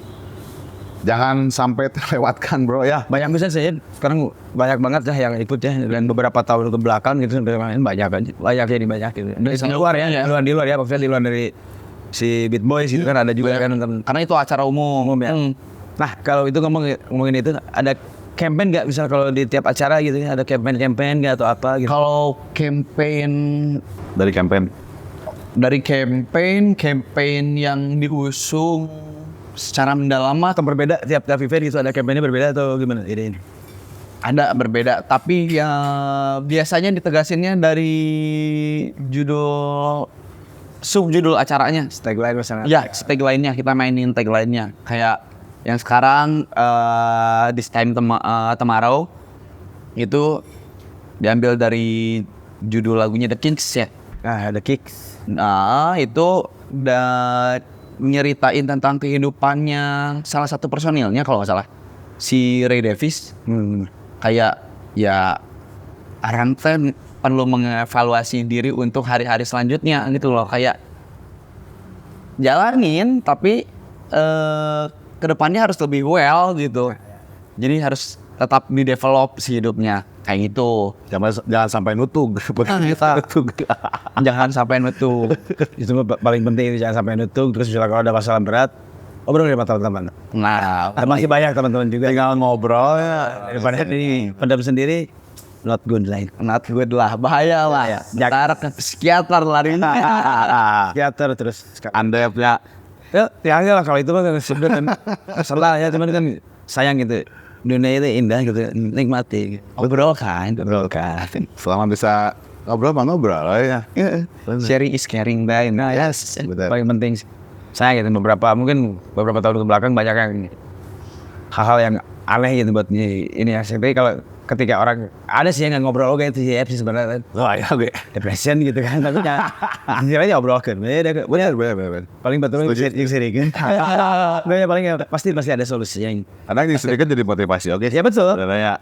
C: jangan sampai terlewatkan bro ya.
B: Banyak bisa sih. Sekarang banyak banget ya yang ikut ya, dan beberapa tahun ke belakang gitu banyak aja. Banyak gitu. Dari luar ya, di luar ya, maksudnya di luar dari si Beat Boys itu kan ada juga kan.
A: Karena itu acara umum ya.
B: Nah kalau itu ngomongin itu ada campaign nggak, misal kalau di tiap acara gitu ya, ada campaign nggak atau apa gitu?
A: Kalau campaign
C: Dari
A: campaign yang diusung secara mendalam
B: Atau berbeda tiap event gitu, ada campaignnya berbeda atau gimana ini?
A: ada berbeda, tapi ya biasanya ditegasinnya dari subjudul acaranya.
B: Tagline misalnya.
A: Ya, tagline-nya kita mainin tagline-nya. Kayak yang sekarang This Time Tomorrow itu diambil dari judul lagunya The Kinks ya.
B: Nah, ada Kicks.
A: Nah, itu nyeritain tentang kehidupannya salah satu personilnya kalau nggak salah, si Ray Davies. Kayak ya Aran teh perlu mengevaluasi diri untuk hari-hari selanjutnya gitu loh, kayak jalanin tapi kedepannya harus lebih well gitu. Jadi harus tetap di develop si hidupnya kayak gitu.
C: Jangan sampai nutug.
A: Jangan sampai nutup.
B: Itu paling penting, jangan sampai nutup. Terus misalnya kalau ada masalah berat, obrol sama teman-teman.
A: Nah,
B: Masih banyak teman-teman juga.
C: Tinggal ngobrol ya.
B: Daripada ini pendam sendiri, not good lah.
A: not good lah, bahaya lah. Ntar ke psikiater larinya.
B: Psikiater terus.
C: Anda punya
B: Ya lah kalau itu mah sebenarnya salah ya, cuman kan sayang gitu. Dunia itu indah gitu, nikmati. Obrol kan.
C: selama bisa ngobrol mah ngobrol ya.
A: Sharing is caring, Bay. Nah,
B: Yes,
C: Betul.
B: paling penting saya gitu mungkin beberapa tahun ke belakang banyak yang hal-hal yang aneh gitu buat ini ya. Tapi kalau ketika orang ada sih yang nggak ngobrol kayak itu sih sebenarnya
C: Wah ya gue.
B: depression gitu kan, tapi ya istilahnya ngobrol kan bener. Paling betul yang sering kan paling pasti ada solusinya.
C: Karena ini sedikit jadi motivasi. Oke.
B: Ya betul.
C: Sebenarnya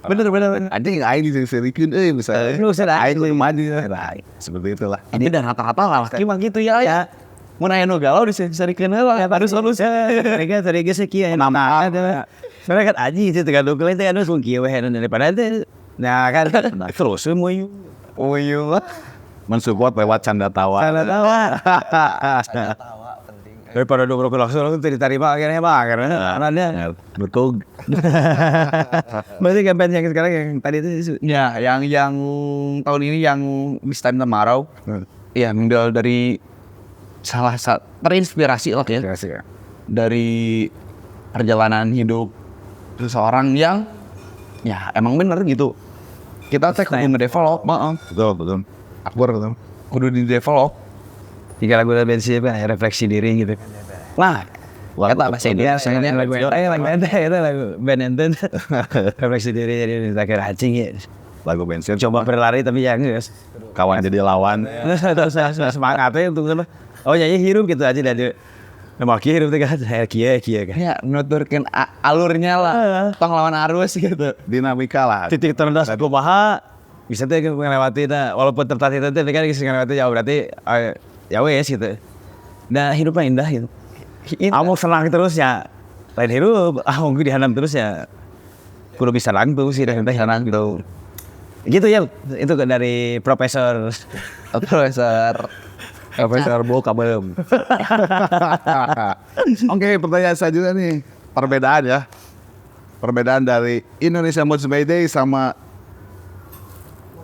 B: Bener.
C: ada yang aing diserikin misalnya.
B: Lu usah
C: aing lebih maju. Seperti itulah.
A: ini dan rata-rata laki mah gitu ya. Mau nanya nu galau diserikeun heula harus solusi.
B: Mereka tadi geus kieu nama. Soalnya kan aji itu tergantung kalian itu harus kieu we daripada itu. Nah kan terus semua
A: Uyuh.
C: Mensupport lewat canda tawa.
B: salah tawa. Daripada dobro langsung diterima akhirnya karena anaknya
C: Betul.
B: berarti campaign yang sekarang yang tadi itu
A: Ya, yang tahun ini yang This Time Tomorrow. Ya, model dari salah satu terinspirasi lah ya dari perjalanan hidup seseorang yang ya emang bener gitu. Kita teh kudu ngedevelop,
C: Betul. Akbar betul.
A: kudu di develop.
B: 3 lagu dari band siapa ya, refleksi diri gitu.
A: Nah, kata bahasa India,
B: Ini lagu ente itu lagu band ente refleksi diri jadi terakhir anjing ya.
C: Lagu bensin.
B: Coba berlari tapi ya enggak.
C: Kawan jadi lawan.
B: Semangatnya untuk apa? Oh nyanyi hirup gitu aja dari nama hirup tuh kan kia kan.
A: ya nuturkeun alurnya lah, tong lawan arus gitu.
C: Dinamika lah.
B: Titik terendah kumaha bisa tuh melewati walaupun tertatih tapi kan bisa melewati jauh berarti ya wes gitu. Nah hidupnya indah gitu. Kamu senang terus ya. Lain hirup, gue dihanam terus ya. Kudu bisa langtung sih dan senang gitu. Gitu ya, itu dari Profesor
C: Bo kabel. Oke, pertanyaan selanjutnya nih. Perbedaan ya. Perbedaan dari Indonesia Mods Mayday sama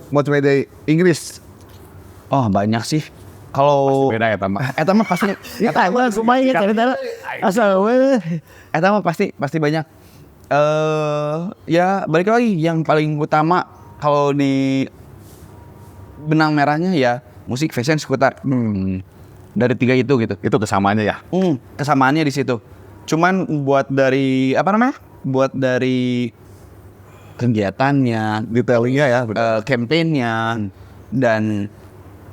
C: Mods Mayday Inggris.
A: Oh, banyak sih. Kalau
C: Beda ya, Tama.
A: eta mah pasti
B: mah lumayan cerita asal we.
A: eta mah pasti banyak. Ya balik lagi yang paling utama kalau di benang merahnya ya musik, fashion, skuter. Dari 3 itu gitu.
C: Itu kesamaannya ya.
A: Kesamaannya di situ. Cuman buat dari apa namanya? Buat dari kegiatannya,
C: Detailingnya ya.
A: campaign-nya dan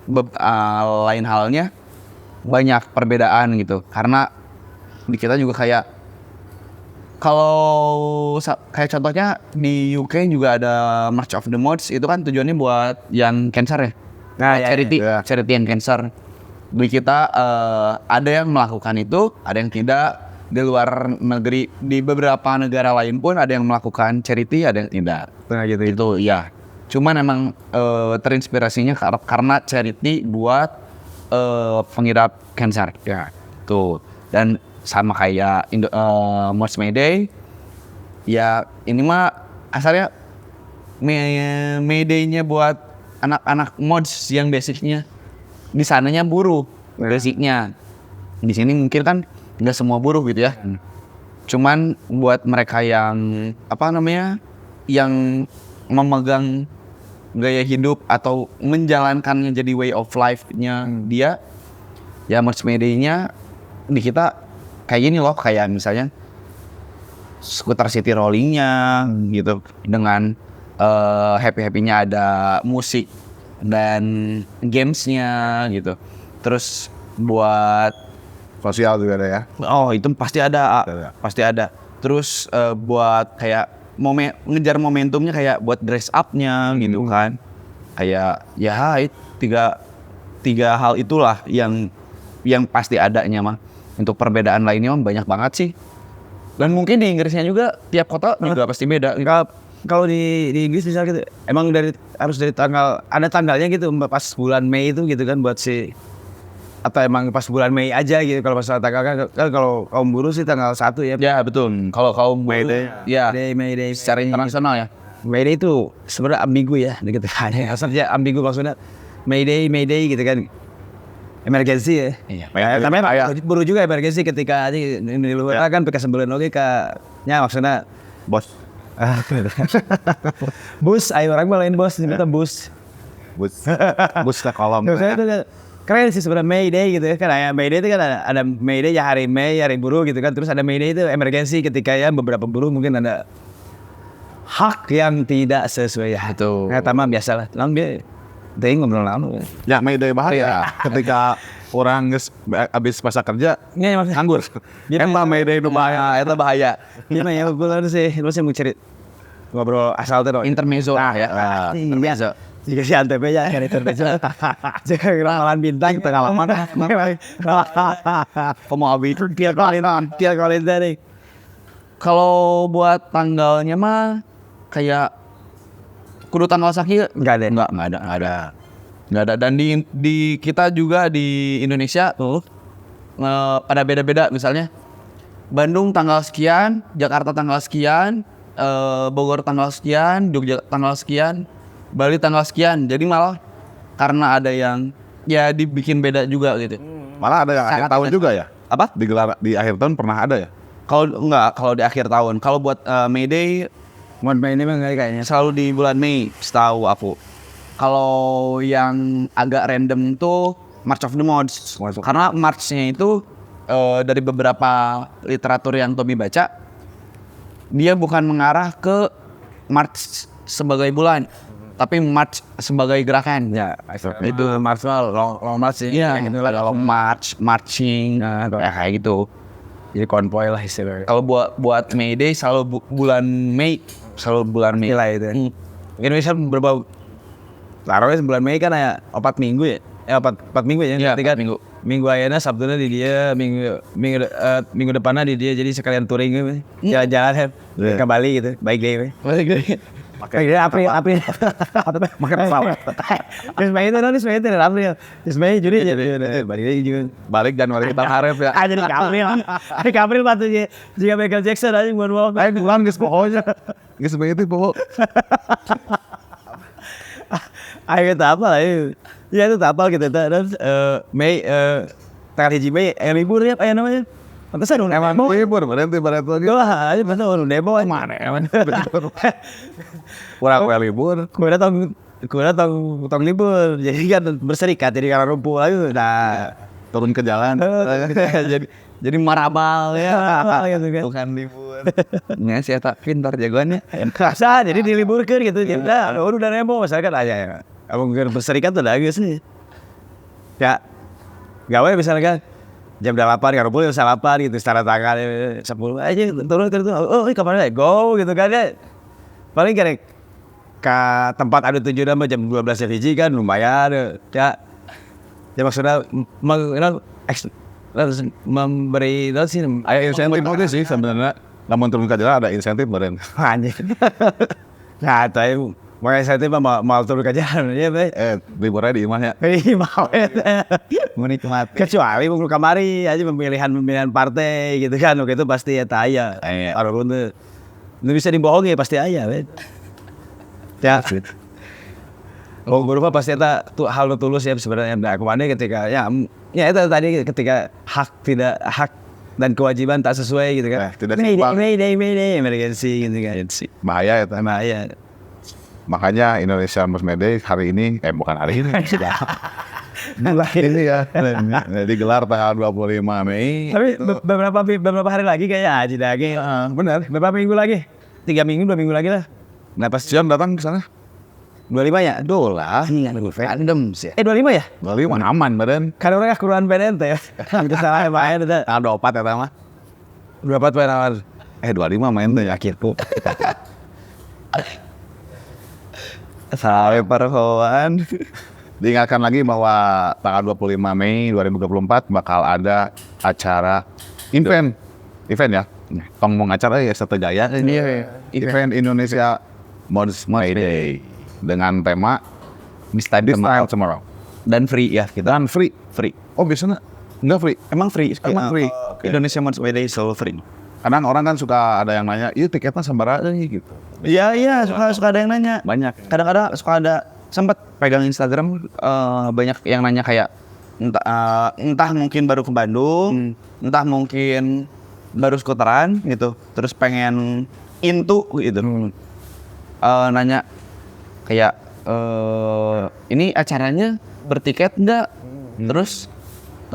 A: lain halnya banyak perbedaan gitu. Karena di kita juga kayak kalau kayak contohnya di UK juga ada March of the Mods, itu kan tujuannya buat yang cancer ya.
B: Nah, ya,
A: Charity yang cancer. Di kita ada yang melakukan itu, ada yang tidak. Di luar negeri, di beberapa negara lain pun ada yang melakukan charity, ada yang tidak.
B: Nah gitu.
A: Itu ya. Cuman emang terinspirasinya karena charity buat pengidap kanker. Ya, tuh. Dan sama kayak Mods Mayday. Ya, ini mah asalnya Mayday-nya buat anak-anak mods yang basicnya di sananya buruh, basicnya. Di sini mungkin kan nggak semua buruh gitu ya. Cuman buat mereka yang apa namanya, yang memegang gaya hidup atau menjalankannya jadi way of life-nya dia, ya Mods Mayday-nya di kita kayak gini loh, kayak misalnya skuter city rolling-nya gitu, dengan happy-happy-nya ada musik dan games-nya gitu. Terus buat
C: Sosial juga ada ya.
A: Oh itu pasti ada,
C: Ada.
A: pasti ada. Terus buat kayak ngejar momentumnya kayak buat dress up-nya gitu kan. Kayak ya tiga hal itulah yang pasti adanya mah. Untuk perbedaan lainnya mah banyak banget sih. Dan mungkin di Inggrisnya juga tiap kota juga pasti beda.
B: Kalau di Inggris misalnya gitu, emang harus dari ada tanggalnya gitu pas bulan Mei itu gitu kan buat atau emang pas bulan Mei aja gitu kalau masalah tanggal kan kalau kaum buruh sih tanggal 1 ya.
A: Ya betul. Kalau kaum May Day, ya
B: May Day
A: secara internasional ya.
B: May Day itu sebenarnya ambigu ya gitu kan. Asalnya ambigu maksudnya May Day gitu kan. Emergency ya.
A: Iya.
B: Tapi buruh juga emergency ketika di luar kan pakai sembulan oke nya maksudnya
C: Bos.
B: bus, ayo orang lain bos, minta bus.
C: Bus kolom.
B: Saya itu keren sih sebenarnya May Day gitu ya kan. Ya, May Day itu kan ada May Day ya hari Mei, hari buruh gitu kan. Terus ada May Day itu emergency ketika ya beberapa buruh mungkin ada hak yang tidak sesuai ya.
A: Betul.
B: Nah, tamam biasalah. Lang dia ngobrol lama.
C: Ya May Day bahaya ketika orang habis masa kerja nganggur. Entah May Day itu bahaya.
A: Itu bahaya.
B: Gimana ya gue lu sih mau cerita ngobrol asal tuh
A: Intermezzo ya. Intermezzo.
B: Jika si Antep aja kan intermezzo. Jika ramalan bintang tengah mana?
A: Kamu habis.
B: Tiap kali dari.
A: Kalau buat tanggalnya mah kayak kudu tanggal sakit
B: Enggak ada.
A: nggak ada. Dan di kita juga di Indonesia tuh pada beda-beda. Misalnya Bandung tanggal sekian, Jakarta tanggal sekian, Bogor tanggal sekian, Jogja tanggal sekian, Bali tanggal sekian. Jadi malah karena ada yang ya dibikin beda juga gitu.
C: Malah ada yang akhir tahun juga ya.
A: Apa?
C: Digelar di akhir tahun pernah ada ya.
A: Kalau di akhir tahun. Kalau buat May Day
B: Buat May ini mah kayaknya.
A: selalu di bulan Mei, setahu aku. Kalau yang agak random itu March of the Mods. Karena March-nya itu dari beberapa literatur yang Tommy baca, dia bukan mengarah ke March sebagai bulan, tapi March sebagai gerakan.
B: Ya, itu Marshall long march sih.
A: Iya,
B: Kayak gitu lah.
A: kalau marching,
B: Nah,
A: kayak gitu.
B: Jadi konvoy lah istilahnya.
A: Kalau buat May Day selalu bulan Mei, selalu bulan Mei.
B: Gila itu. Indonesia berapa? Taruhnya bulan Mei kan ya 4 minggu ya. 4 minggu ya.
A: Iya,
B: Ketika
A: 4 minggu.
B: Minggu ayana Sabtunya di dia, minggu depannya di dia, jadi sekalian touring gitu. Jalan-jalan
C: Iya.
B: ke Bali gitu. Baik deh. Pakai April. Makan pesawat. Mei itu April. Mei Juni Bali juga.
C: Balik Januari kita harap ya.
B: Jadi ke April batu jika Michael Jackson aja buat
C: Bulan geus pohonya. Geus May itu poho.
B: Ayo kita apa lah ya itu tapal kita terus Mei tanggal 1 Mei libur ya apa ya namanya pantesan udah
C: Emang libur berhenti lagi.
B: aja masa udah demo mana emang
C: Kurang libur.
B: gue datang libur jadi kan berserikat jadi karena rumpul lagi nah
C: Turun ke jalan.
A: jadi marabal ya.
B: gitu kan
A: Bukan libur. Nggak sih tak pintar jagoannya.
B: Kasa jadi diliburkan gitu jadi udah demo masyarakat aja ya abang berserikat tuh lagi sih ya gawe misalnya jam 8 kan rumpul jam 8 gitu secara tanggal 10 aja turun ke itu kapan go gitu kan ya paling kan ke tempat ada tujuan nama jam 12 hiji kan lumayan ya maksudnya memberi sih
C: Ada insentif oke sih sebenarnya. Namun turun ke jalan ada insentif beren.
B: anjing nah itu mau insentif mau turun ke jalan ya
C: Liburnya di imah ya.
B: mau
A: Menikmati.
B: kecuali mau kamari aja pemilihan partai gitu kan oke itu pasti ya taya apapun tuh itu bisa dibohongi pasti aja ya berupa pasti itu tuh hal tulus ya sebenarnya nah kemana ketika ya itu tadi ketika hak dan kewajiban tak sesuai gitu kan
C: Tidak seimbang.
B: Mayday emergency gitu kan
C: Bahaya ya.
B: bahaya
C: Makanya Indonesia May Day hari ini bukan hari ini. Bulan ini ya. Digelar tanggal 25 Mei.
B: tapi beberapa hari lagi kayaknya aja lagi
C: Benar.
B: beberapa minggu lagi 3 minggu 2 minggu lagi lah
C: Nah pas John datang ke sana.
B: 25 ya?
A: Dolah. Randoms ya.
B: 25 ya?
C: 25 aman badan.
B: Karena orang kurang beden teh ya. Itu salah main itu.
C: Ah 24 eta mah.
B: 24 main awal.
C: 25 main teh ya gitu.
A: Sampai perhoan.
C: Diingatkan lagi bahwa tanggal 25 Mei 2024 bakal ada acara event ya. Tong mau acara ya Satu Jaya.
A: Iya.
C: Event Indonesia Mods May Day dengan tema This Time Tomorrow.
A: Dan free ya kita.
C: Dan free. Oh biasanya enggak free.
A: Emang free.
C: Emang free.
A: Indonesia Mods Way Day selalu free.
C: Kadang orang kan suka ada yang nanya, iya tiketnya sabaraha gitu.
A: Iya suka ada yang nanya.
C: Banyak.
A: Kadang-kadang suka ada sempat pegang Instagram banyak yang nanya kayak entah mungkin baru ke Bandung, entah mungkin baru skuteran gitu, terus pengen into gitu. Nanya kayak ini acaranya bertiket enggak? Terus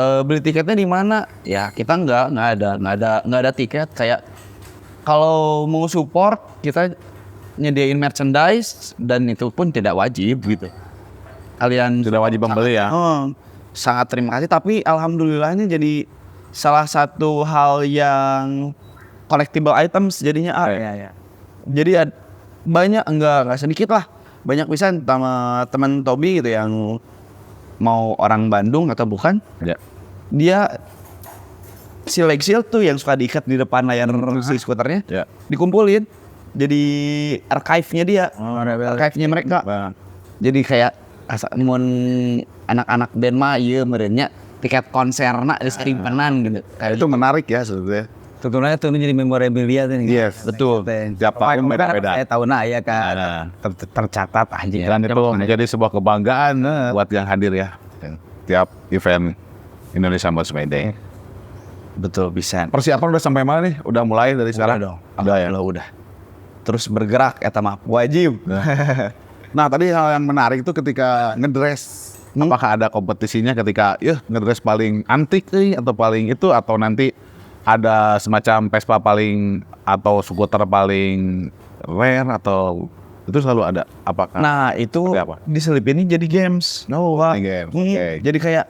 A: beli tiketnya di mana? Ya kita nggak ada tiket. Kayak kalau mau support kita nyediain merchandise dan itu pun tidak wajib gitu. Kalian
C: Sudah wajib membeli ya.
A: Sangat terima kasih. Tapi alhamdulillahnya jadi salah satu hal yang collectible items jadinya.
B: Iya.
A: Jadi banyak enggak sedikit lah. Banyak pisan sama teman Tobi gitu yang mau orang Bandung atau bukan.
C: Ya.
A: Dia si leg shield tuh yang suka diikat di depan layar si skuternya,
C: Ya.
A: dikumpulin jadi archive-nya dia, archive-nya mereka. Jadi kayak mun anak-anak band mah ieu meureunnya tiket konserna di simpenan gitu.
C: Kayak itu menarik ya sebetulnya.
B: Tentunya itu jadi memorabilia tuh.
C: Yes,
A: betul.
C: Tiap tahun beda-beda.
B: Tahun ya kan. Tercatat anjing.
C: Dan itu menjadi sebuah kebanggaan buat yang hadir ya. Tiap event Indonesia Mods May Day.
A: Betul bisa.
C: Persiapan udah sampai mana nih? Udah mulai dari sekarang?
A: Udah dong.
C: Udah ya.
A: Udah. Terus bergerak eta mah wajib.
C: Nah tadi hal yang menarik itu ketika ngedress. Apakah ada kompetisinya ketika ngedress paling antik nih atau paling itu, atau nanti ada semacam Vespa paling atau skuter paling rare, atau itu selalu ada? Apakah?
A: Nah itu
C: apa?
A: diselipin jadi games.
C: Games. Oke.
A: Jadi kayak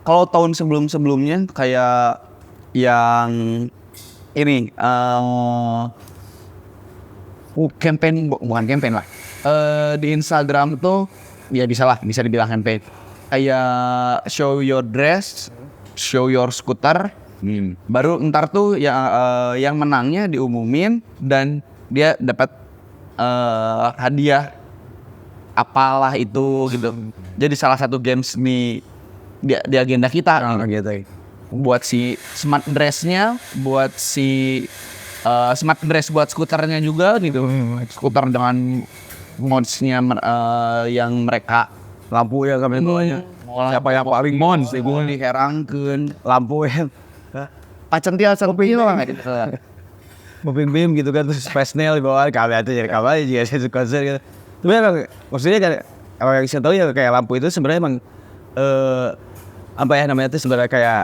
A: kalau tahun sebelum-sebelumnya kayak yang ini campaign bukan campaign lah. Di Instagram tuh ya bisa dibilang campaign. Kayak show your dress, show your scooter. Baru ntar tuh yang menangnya diumumin dan dia dapat hadiah apalah itu gitu. Jadi salah satu games nih di agenda kita gitu. Buat si smart dress-nya, buat si smart dress buat skuternya juga gitu. Skuter dengan mods-nya yang mereka
B: Lampu ya kami bawanya.
C: Siapa yang paling mons?
A: Ibu diherangkeun
B: Lampu ya.
A: pacan tiasa kopi lah gitu.
B: Moving beam gitu kan, terus space nail di bawah kami aja jadi kami juga saya konser gitu. Tapi emang maksudnya kan kalau yang saya tahu ya kayak lampu itu sebenarnya emang apa ya namanya itu sebenarnya kayak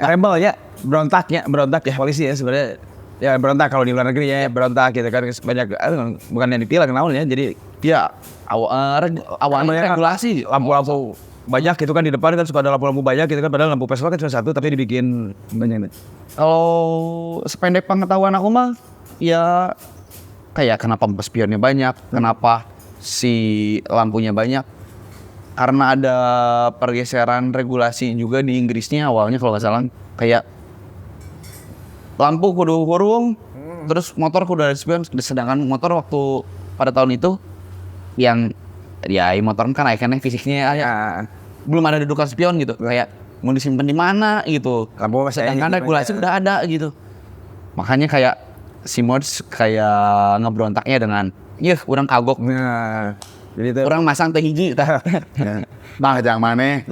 B: rebel ya, berontak ya polisi ya sebenarnya ya berontak kalau di luar negeri ya berontak gitu kan banyak bukan yang ditilang naon ya jadi
A: Ya awalnya regulasi
B: lampu-lampu banyak gitu kan di depan kan suka ada lampu-lampu banyak gitu kan padahal lampu Vespa kan cuma satu tapi dibikin banyak.
A: Kalau sependek pengetahuan aku mah ya kayak kenapa spionnya banyak, kenapa si lampunya banyak, karena ada pergeseran regulasi juga di Inggrisnya awalnya kalau nggak salah kayak lampu kudu kurung, terus motor kudu ada spion, sedangkan motor waktu pada tahun itu yang ya motor kan ikonnya fisiknya ya belum ada dudukan spion gitu kayak mau disimpan di mana gitu.
B: Lampu
A: Sedangkan regulasi udah ada gitu. Makanya kayak si mods kayak ngebrontaknya dengan urang kagok.
B: Nah, jadi itu
A: Urang masang teh hiji tah.
C: Nah, yang mana?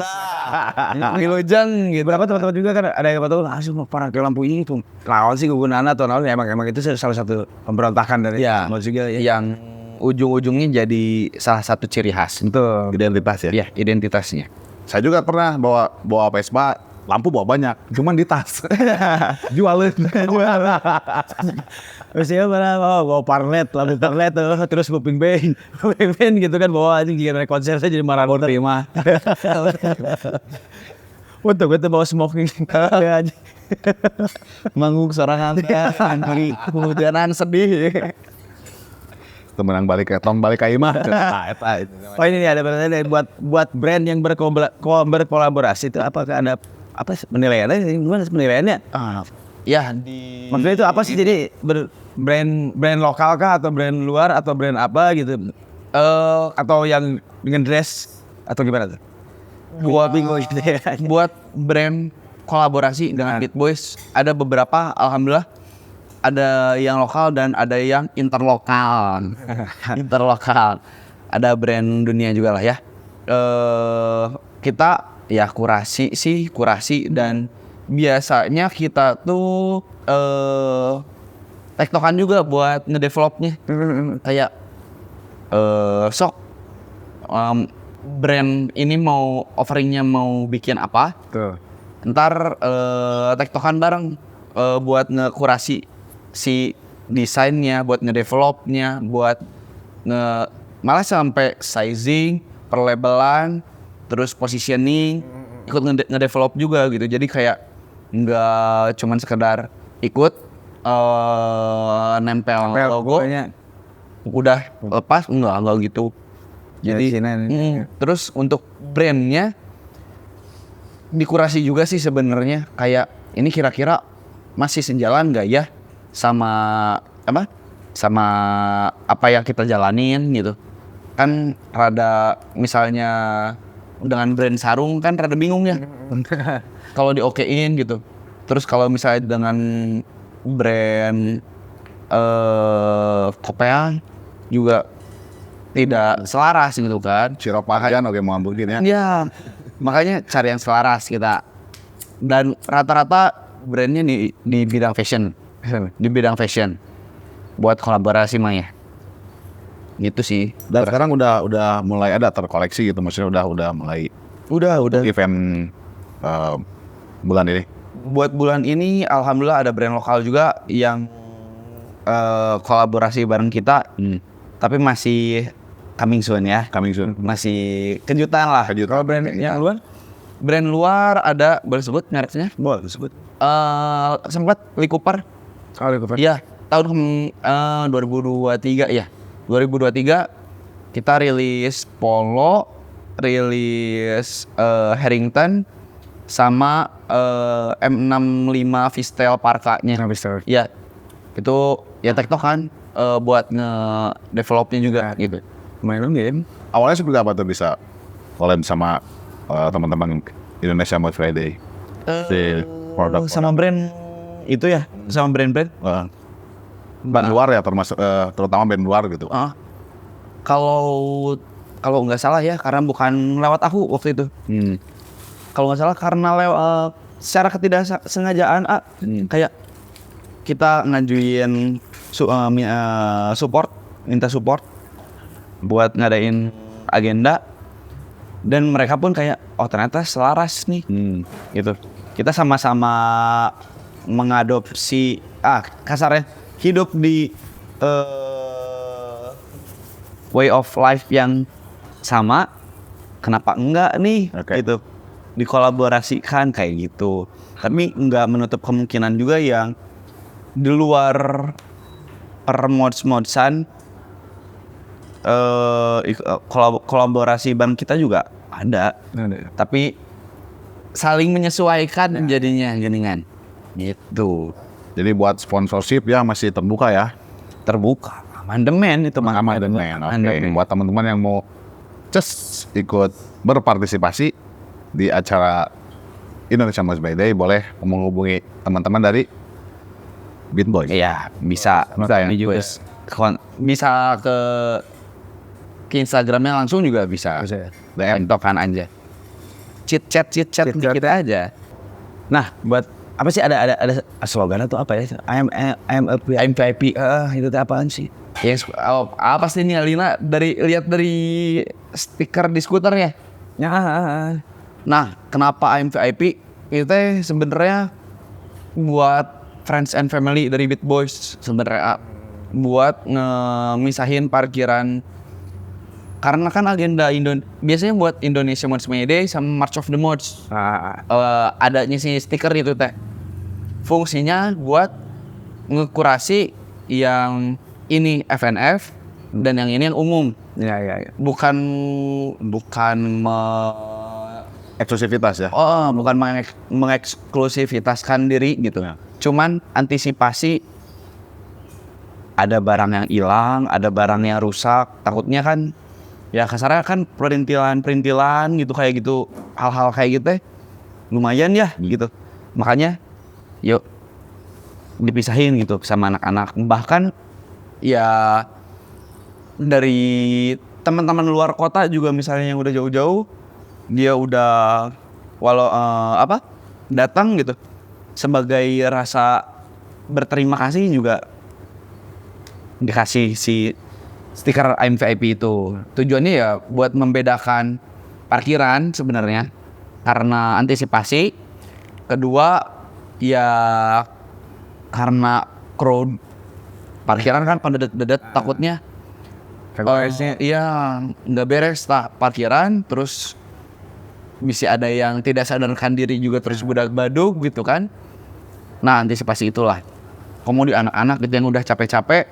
A: Wilujeng gitu.
B: beberapa teman-teman juga kan ada yang tahu langsung parah ke lampu ini tuh. Naon sih kegunaannya atau naon emang itu salah satu pemberontakan dari mods juga ya.
A: Yang ujung-ujungnya jadi salah satu ciri khas.
B: Betul.
C: Identitas ya?
A: Iya, identitasnya.
C: Saya juga pernah bawa Vespa lampu bawa banyak, cuman di tas. Jualin.
B: Maksudnya mana bawa parlet, lampu parlet tuh, terus kuping band gitu kan bawa anjing gila konser saya jadi marah terima. Untuk gue bawa smoking anjing.
A: Manggung sorangan kemudian sedih.
C: Temenang balik ke tong balik ke imah.
B: Oh ini nih ada pertanyaan buat brand yang berkolaborasi itu apakah ada apa penilaiannya? Gimana penilaiannya?
A: Ya di
B: Maksudnya itu apa sih jadi brand lokal kah atau brand luar atau brand apa gitu? Atau yang dengan dress atau gimana tuh?
A: buat buat brand kolaborasi dengan Beat Boys ada beberapa, alhamdulillah ada yang lokal dan ada yang interlokal. Interlokal. Ada brand dunia juga lah ya. Kita ya kurasi dan biasanya kita tuh tektokan juga buat ngedevelopnya. Kayak sok brand ini mau offeringnya mau bikin apa,
B: Tuh.
A: ntar tektokan bareng buat ngekurasi si desainnya, buat ngedevelopnya, buat malah sampai sizing, perlabelan, terus positioning, ikut ngedevelop juga gitu. Jadi kayak nggak cuman sekedar ikut nempel logo, udah lepas, enggak gitu. Jadi terus untuk brandnya dikurasi juga sih sebenarnya, kayak ini kira-kira masih sejalan nggak ya sama apa yang kita jalanin gitu. Kan rada misalnya dengan brand sarung kan rada bingung ya kalau diokein gitu. Terus kalau misalnya dengan brand kopean juga tidak selaras gitu kan.
C: Ciropakan oke mau ambilin ya.
A: Ya, makanya cari yang selaras kita. Dan rata-rata brandnya di bidang fashion. Di bidang fashion. Buat kolaborasi mah ya. Gitu sih.
C: Dan sekarang udah mulai ada terkoleksi gitu, maksudnya udah mulai
A: Udah.
C: event bulan ini.
A: Buat bulan ini alhamdulillah ada brand lokal juga yang kolaborasi bareng kita. Tapi masih coming soon ya.
C: Coming soon.
A: Masih kejutan lah.
B: Kalau brand yang luar?
A: Brand luar ada, boleh sebut mereknya?
B: Boleh sebut.
A: Sempat Lee Cooper.
B: Kalau Cooper.
A: Iya, tahun 2023 ya. 2023 kita rilis Polo, rilis Harrington sama M65 Vistel parkanya. Ya. Itu ya tektokan buat nge-developnya juga gitu.
B: Main game.
C: Awalnya seperti apa tuh bisa collab sama teman-teman Indonesia Mode Friday? Si produk
A: Sama brand itu ya, sama brand-brand.
C: band luar ya, termasuk terutama band luar gitu.
A: Kalau nggak salah ya, karena bukan lewat aku waktu itu. Kalau nggak salah karena lewat secara ketidaksengajaan kayak kita ngajuin minta support buat ngadain agenda, dan mereka pun kayak oh ternyata selaras nih gitu. Kita sama-sama mengadopsi kasarnya hidup di way of life yang sama, kenapa enggak nih gitu dikolaborasikan kayak gitu. Tapi enggak menutup kemungkinan juga yang di luar permods-modsan kolaborasi band kita juga ada. Tapi saling menyesuaikan jadinya geningan gitu.
C: Jadi buat sponsorship ya masih terbuka ya.
A: Terbuka, amandemen itu mah.
C: Amandemen. Oke. Buat teman-teman yang mau ikut berpartisipasi di acara Indonesia Mode by Day, boleh menghubungi teman-teman dari Beat Boys.
A: Iya, bisa
C: ya.
A: Ini juga bisa ke Instagramnya langsung juga bisa. DM tokan aja. Chit chat dikit aja.
B: Nah, buat apa sih ada slogan atau apa ya? I'm
A: VIP.
B: itu teh apaan sih?
A: Yes, apa sih nih Alina lihat dari stiker di skuter ya?
B: Ya.
A: Nah, kenapa I'm VIP? itu teh sebenarnya buat friends and family dari Beat Boys sebenarnya buat ngemisahin parkiran karena kan agenda biasanya buat Indonesia Mods May Day sama March of the Mods adanya si stiker itu teh fungsinya buat ngekurasi yang ini FNF dan yang ini yang umum
B: Ya.
A: bukan
C: Eksklusivitas ya.
A: bukan mengeksklusivitaskan diri gitu. Cuman antisipasi ada barang yang hilang, ada barang yang rusak. Takutnya kan ya kasarnya kan perintilan gitu kayak gitu. Hal-hal kayak gitu lumayan ya gitu. Makanya yuk dipisahin gitu sama anak-anak. Bahkan ya dari teman-teman luar kota juga misalnya yang udah jauh-jauh dia udah datang gitu sebagai rasa berterima kasih juga dikasih si stiker I'm VIP itu. Tujuannya ya buat membedakan parkiran sebenarnya karena antisipasi. Kedua ya karena crowd parkiran kan pada dedet takutnya nggak beres parkiran terus bisa ada yang tidak sadarkan diri juga terus budak-baduk gitu kan. Nah antisipasi itulah. Kemudian anak-anak gitu yang udah capek-capek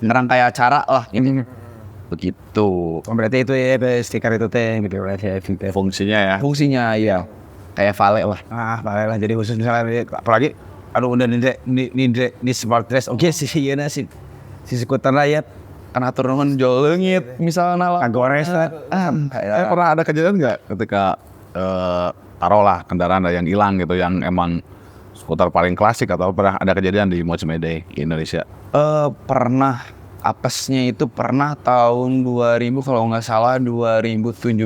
A: ngerangkai acara lah ini begitu.
B: Berarti itu ya stiker itu teh gitu berarti ya.
C: Fungsinya ya.
A: Fungsinya ya kayak vale lah.
B: Lah jadi khusus misalnya apalagi aduh udah di smart dress oke sih iya si skuter rakyat
A: Karena turun jauh leungit misalnya lah.
B: kagores
C: Pernah ada kejadian nggak ketika taruhlah kendaraan ada yang hilang gitu yang emang skuter paling klasik atau pernah ada kejadian di Mods May Day di Indonesia?
A: Pernah apesnya itu pernah tahun 2000 kalau nggak salah 2017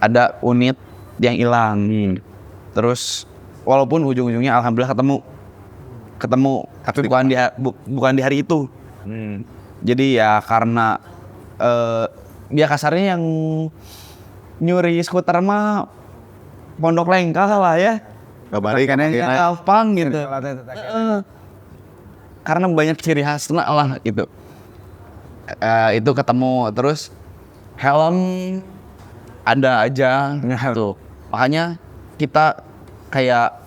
A: ada unit yang hilang. Terus walaupun ujung-ujungnya alhamdulillah ketemu tapi bukan di hari itu. Jadi ya karena dia kasarnya yang nyuri skuter mah pondok lengkah lah ya.
C: Kabari kan
A: Gampang gitu. Karena banyak ciri khasnya lah gitu. Itu ketemu terus helm ada aja tuh. Makanya kita kayak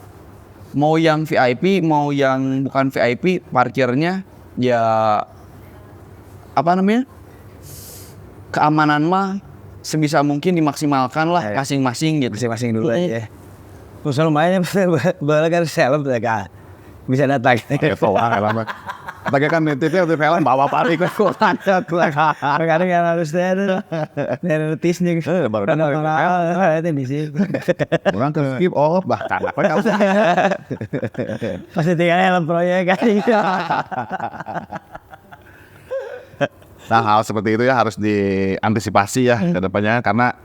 A: mau yang VIP mau yang bukan VIP parkirnya ya keamanan mah sebisa mungkin dimaksimalkan lah masing-masing gitu.
B: masing-masing dulu aja. Terus lumayan boleh kan helm kan bisa datang.
C: Katanya kan nitipnya untuk film bawa parik ke kota.
B: Kadang yang harus ada notisnya.
C: Baru
B: itu di sini.
C: orang ke skip bahkan apa kamu?
B: Pasti tinggal helm proyek kan.
C: Nah hal seperti itu ya harus diantisipasi ya ke depannya karena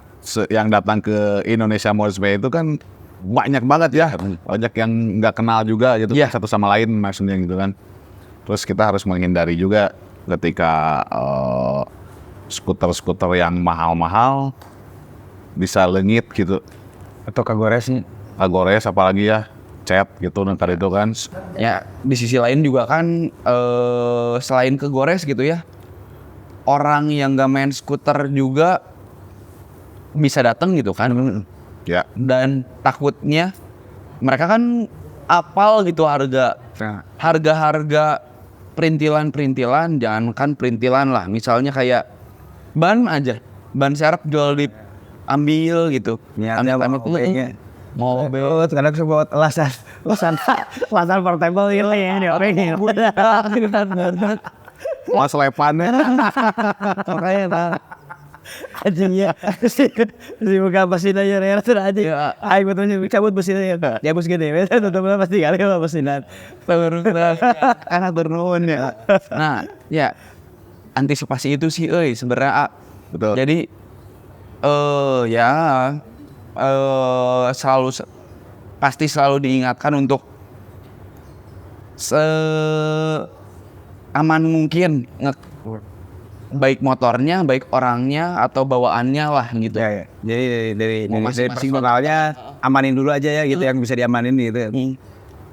C: yang datang ke Indonesia Mods May itu kan banyak banget ya, banyak yang nggak kenal juga gitu satu sama lain maksudnya gitu kan. Terus kita harus menghindari juga ketika skuter-skuter yang mahal-mahal bisa lengit gitu
B: Atau kagores
C: apalagi ya cat gitu ntar itu kan.
A: Ya di sisi lain juga kan selain kegores gitu ya, orang yang gak main skuter juga bisa datang gitu kan.
C: Ya.
A: Dan takutnya mereka kan apal gitu harga perintilan, jangankan perintilan lah. Misalnya kayak ban serep jual diambil gitu.
B: Niatnya
A: mau
B: kadang buat lasan portable gitu ya.
C: Mas lepannya
B: Makanya anjingnya si buka mesin aja rela sudah aja. Aing betulnya cabut mesinnya. Dia bus gede, tutup pasti kali kalau mesinan.
A: Karena turun ya. Nah, ya antisipasi itu sih sebenarnya
C: betul.
A: Jadi pasti selalu diingatkan untuk aman mungkin baik motornya, baik orangnya atau bawaannya lah gitu.
B: Ya, ya. Jadi dari
A: Masing-masing
B: personalnya amanin dulu aja ya gitu yang bisa diamanin gitu.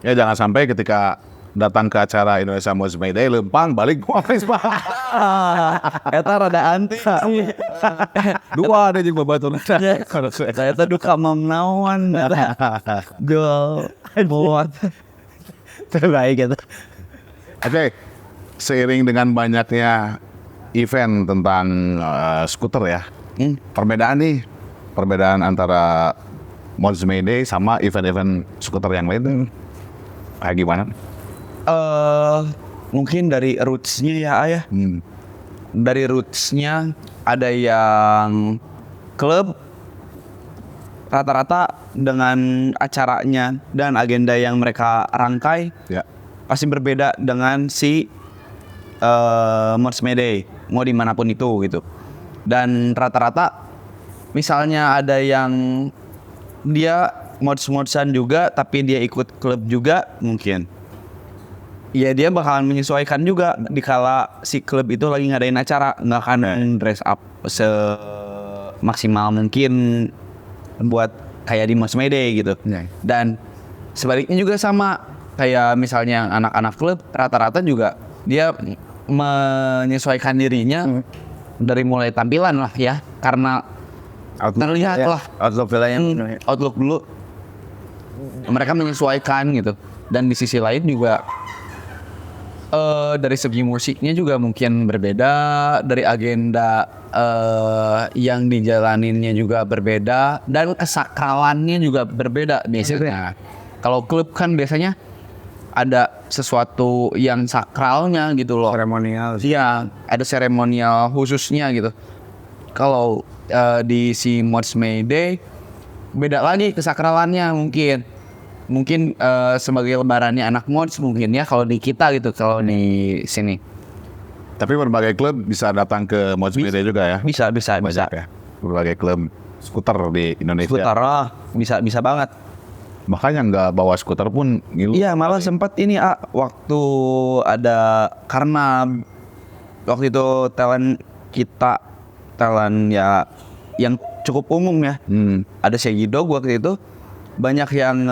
C: Ya jangan sampai ketika datang ke acara Indonesia Most May Day lempang balik gua Vespa.
A: Eta rada anti.
C: Dua ada jeung babaturan.
A: Eta duka mamnaon. Jual buat.
B: Terbaik gitu.
C: Oke, seiring dengan banyaknya event tentang skuter ya, perbedaan antara Most May Day sama event-event skuter yang lain tuh kayak gimana?
A: Mungkin dari roots-nya ya ayah. Dari roots-nya ada yang klub, rata-rata dengan acaranya dan agenda yang mereka rangkai
C: Ya.
A: pasti berbeda dengan si Most May Day, mau dimanapun itu gitu. Dan rata-rata misalnya ada yang dia mods-modsan juga tapi dia ikut klub juga mungkin. Ya dia bakalan menyesuaikan juga dikala si klub itu lagi ngadain acara, nggak akan dress up semaksimal mungkin buat kayak di Most May Day gitu. Dan sebaliknya juga sama kayak misalnya anak-anak klub rata-rata juga dia menyesuaikan dirinya dari mulai tampilan lah ya, karena terlihat lah outlook dulu mereka menyesuaikan gitu. Dan di sisi lain juga dari segi musiknya juga mungkin berbeda, dari agenda yang dijalaninnya juga berbeda, dan kesakralannya juga berbeda biasanya. Kalau klub kan biasanya ada sesuatu yang sakralnya gitu loh.
B: Seremonial.
A: Iya, ada seremonial khususnya gitu. Kalau di si Most May Day beda lagi kesakralannya mungkin sebagai lebarannya anak mods mungkin ya kalau di kita gitu, kalau di sini.
C: Tapi berbagai klub bisa datang ke Most May Day juga ya.
A: Bisa.
C: Banyak ya. Berbagai klub skuter di Indonesia.
A: Skuter bisa banget.
C: Bahkan yang nggak bawa skuter pun ngilu.
A: Iya, malah sempat ini waktu ada, karena waktu itu talent ya yang cukup umum ya. Ada Shaggy Dog waktu itu, banyak yang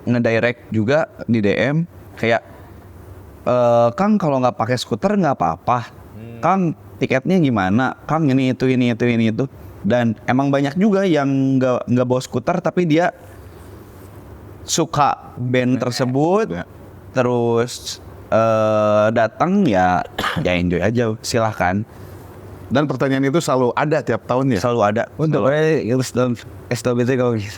A: ngedirect juga di DM kayak Kang kalau nggak pakai skuter nggak apa-apa. Kang tiketnya gimana? Kang ini itu. Dan emang banyak juga yang nggak bawa skuter tapi dia suka band tersebut, terus datang ya enjoy aja, silahkan.
C: Dan pertanyaan itu selalu ada tiap tahun ya.
A: Selalu ada.
B: Untuk STBT kalau gitu.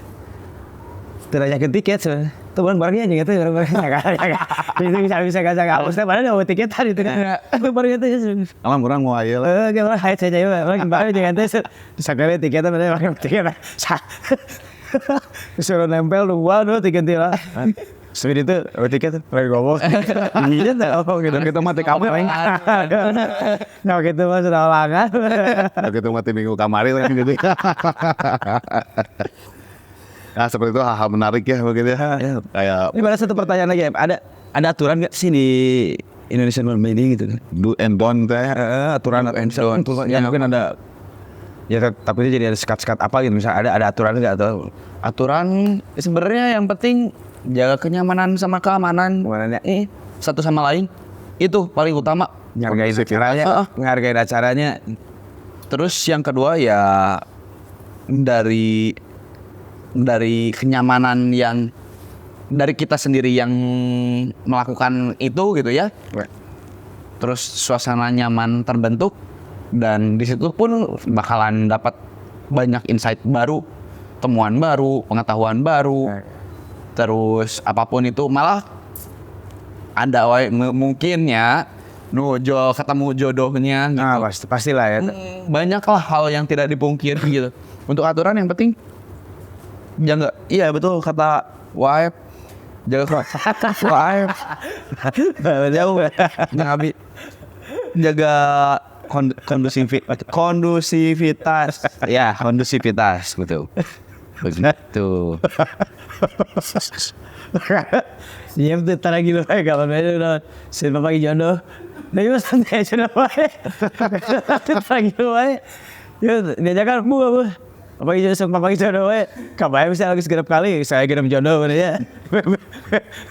B: Terajakin tiket sebenarnya. Tuh barangnya aja gitu. Itu bisa gak hapusnya padahal gak mau tiketan itu kan. Barangnya itu.
C: Alam orang mau aja lah.
B: Gimana hayat saya juga. Barangnya jangan itu. Disangkanya tiketan padahal pakai tiketan. Disuruh nempel dua tiket lah. Speed itu tiket lagi ngomong. Iya tuh gitu.
C: Kita mati kamu.
B: Nah gitu mah sudah ulangan.
C: Kita mati minggu kemarin kan gitu. Nah seperti itu hal-hal menarik ya begitu ya. Kayak
B: Ini ada satu pertanyaan lagi. Ada aturan nggak sih di Indonesian Most May Day gitu?
C: do and don't ya.
B: Aturan ya mungkin ada. Ya tapi itu jadi ada sekat-sekat apa gitu. Misalnya ada aturan nggak atau
A: Aturan sebenarnya yang penting jaga kenyamanan sama keamanan satu sama lain, itu paling utama.
B: menghargai acaranya, menghargai acaranya.
A: Terus yang kedua ya dari kenyamanan yang dari kita sendiri yang melakukan itu gitu ya. Terus suasana nyaman terbentuk dan di situ pun bakalan dapat banyak insight baru, temuan baru, pengetahuan baru. Terus apapun itu malah ada mungkin ya ketemu jodohnya gitu.
B: Pastilah ya.
A: Banyaklah hal yang tidak dipungkiri gitu. Untuk aturan yang penting jaga, iya betul kata wife, jaga wife, jaga kondusivitas, ya kondusivitas betul. Begitu.
B: Iya betul, lagi loh kalau udah si bapak jodoh Nah itu santai aja namanya. Lagi namanya. Ya dia kan bu. Apa itu sama pagi jodoh we. Kabar bisa lagi segenap kali saya genap jodoh ya.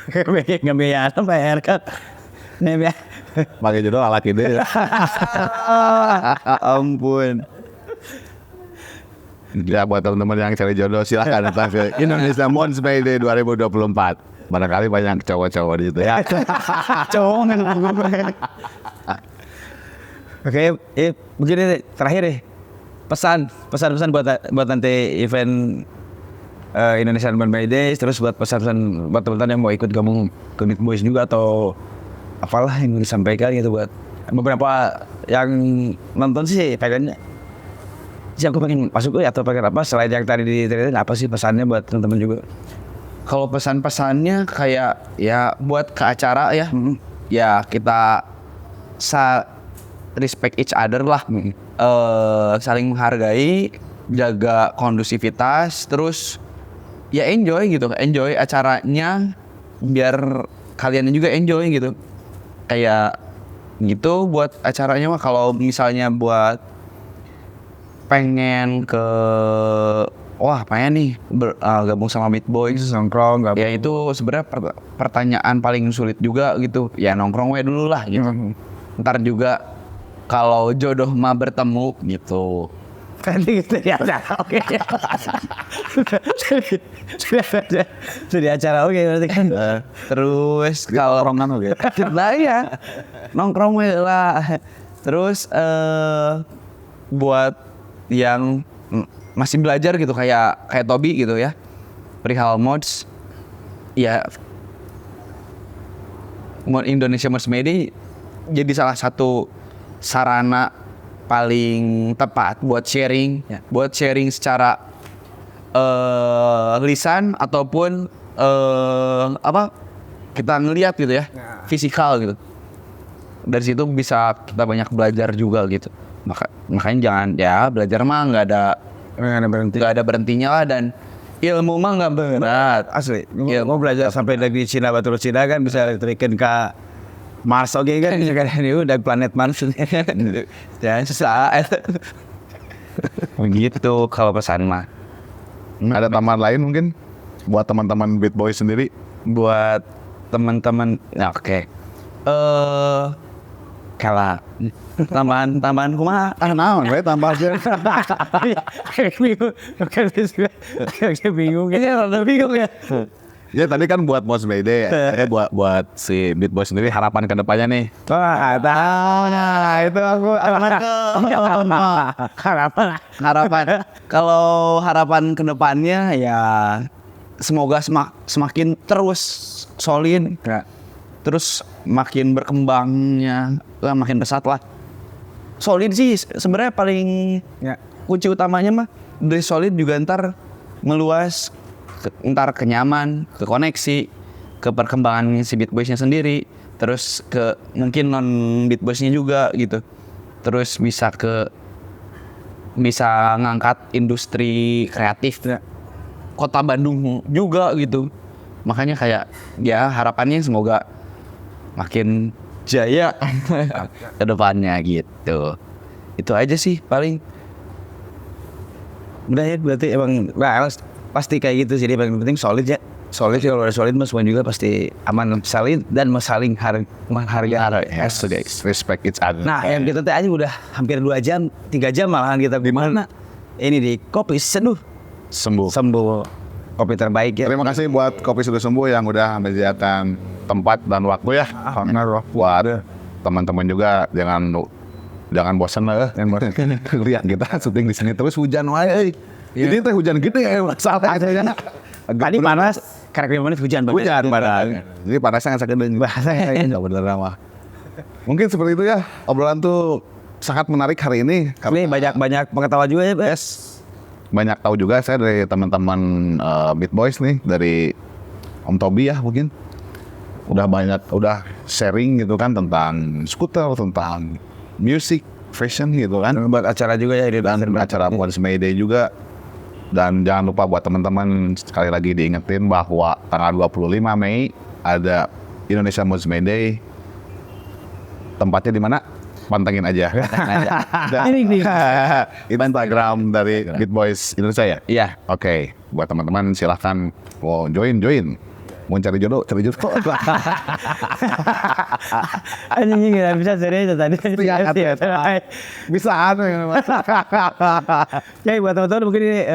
B: Enggak biaya bayar kan. Nih ya.
C: Pakai jodoh ala kide.
A: Ampun.
C: Ya buat teman-teman yang cari jodoh silahkan datang ke Indonesia Mons May Day 2024. Barangkali banyak cowok-cowok di situ ya.
B: Cowok. Oke, begini terakhir deh. Pesan buat nanti event Indonesian Band By Days, terus buat pesan-pesan buat teman-teman yang mau ikut gabung ke Beat Boys juga atau apalah yang disampaikan gitu buat beberapa yang nonton sih pengennya sih aku pengen masuk atau pengen apa selain yang tadi diceritain apa sih pesannya buat teman-teman juga.
A: Kalau pesan-pesannya kayak ya buat ke acara ya, ya kita respect each other lah, saling menghargai, jaga kondusivitas, terus ya enjoy acaranya biar kalian juga enjoy gitu. Kayak gitu buat acaranya mah. Kalau misalnya buat pengen nih gabung sama Beat Boys
B: Nongkrong gak
A: ya itu sebenarnya pertanyaan paling sulit juga gitu ya, nongkrong we dulu lah gitu. Ntar juga kalau jodoh mah bertemu gitu.
B: Nanti gitu di acara oke. Sudah acara oke berarti kan.
A: Terus kalau
C: Nongkrongan oke.
A: lah ya nongkrong we lah. Terus buat yang masih belajar gitu kayak Tobi gitu ya, perihal mods ya, mod Indonesia Mods May Day jadi salah satu sarana paling tepat buat sharing secara lisan ataupun kita ngelihat gitu ya, fisikal gitu. Dari situ bisa kita banyak belajar juga gitu. Makanya jangan ya belajar mah nggak ada berhentinya lah, dan ilmu mah nggak berat
B: Asli, mau belajar sampai dari Cina Batur Cina kan bisa terikin ke Mars oke kan ini udah planet Mars
A: jangan susah begitu kalau pesan mah.
C: Ada tambahan lain mungkin buat teman-teman Beat Boys sendiri?
A: Buat teman-teman ya oke. Kalah tambahan kumaha
C: Naon we tambah aja.
B: bingung ya.
C: Ya tadi kan buat Mods May Day, buat si Beat Boys sendiri harapan ke depannya nih.
B: Wah, tahu nah itu aku
A: harapan. Kalau harapan kedepannya ya semoga semakin terus solid, terus makin berkembangnya, makin pesat lah. Solid sih sebenarnya paling kunci utamanya mah dari solid juga ntar meluas, ntar ke nyaman, ke koneksi, ke perkembangan si Beat Boys-nya sendiri, terus ke mungkin non Beat Boys-nya juga gitu. Terus bisa ngangkat industri kreatif Kota Bandung juga gitu. Makanya kayak ya harapannya semoga makin jaya ke depannya gitu. Itu aja sih paling.
B: Udah ya berarti emang pasti kayak gitu sih, dia paling penting solid ya. Solid sih, kalau udah solid mas semuanya juga pasti aman, saling dan saling menghargai.
C: Yes, guys, respect each other.
B: Nah, yang kita teh aja udah hampir 2 jam, 3 jam malahan kita di mana? Ini di Kopi Seduh
C: Sembuh.
B: Kopi terbaik ya.
C: Terima kasih buat Kopi Sudah Sembuh yang udah menyediakan tempat dan waktu ya. Buat teman-teman juga jangan bosan lah. Lihat kita syuting di sini terus hujan wae. Ini teh hujan gede ya masalahnya.
B: Tadi panas, karena menit hujan banget.
C: Hujan padahal. Jadi panasnya nggak sakit nggak bener ramah. Mungkin seperti itu ya. Obrolan tuh sangat menarik hari ini.
B: Ini banyak pengetahuan juga ya, Bes.
C: Banyak tahu juga saya dari teman-teman Beat Boys nih, dari Om Tobi ya mungkin. Udah sharing gitu kan tentang skuter, tentang music, fashion gitu kan.
B: Buat acara juga ya,
C: dan acara Mods May Day juga. Dan jangan lupa buat teman-teman sekali lagi diingetin bahwa tanggal 25 Mei ada Indonesia Mods May Day. Tempatnya di mana? Pantengin aja.
B: Ini nih.
C: Instagram dari Beat Boys Indonesia ya?
B: Iya.
C: Oke, buat teman-teman silahkan mau join. Mau cari jodoh.
B: Anjing nggak bisa serius tadi.
C: Bisa anu ya.
B: Oke, buat teman-teman mungkin ini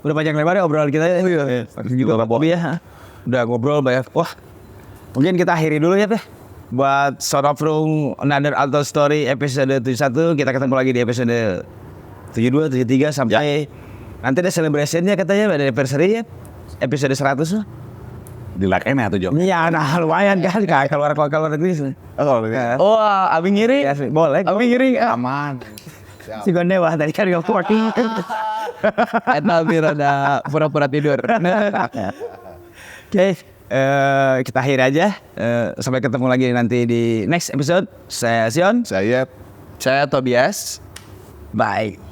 B: udah panjang lebar ya obrolan kita. Iya. Juga Bobby ya. Udah ngobrol banyak. Wah, mungkin kita akhiri dulu ya teh. Buat Sound of Room Another Alto Story episode 71, kita ketemu lagi di episode 72, 73 sampai nanti ada celebrationnya katanya ada anniversary ya. Episode 100 lah.
C: Di like enak tuh Jom.
B: Iya, nah lumayan kan keluar negeri.
A: Oh, abing ngiri.
B: Ya, boleh.
A: Abing ngiri.
C: Aman.
B: Si Gonde wah tadi kan ngomong.
A: Eta bir ada pura-pura tidur.
B: Oke, kita akhiri aja. Sampai ketemu lagi nanti di next episode. Saya Sion.
C: Saya
A: Saya Tobias.
B: Bye.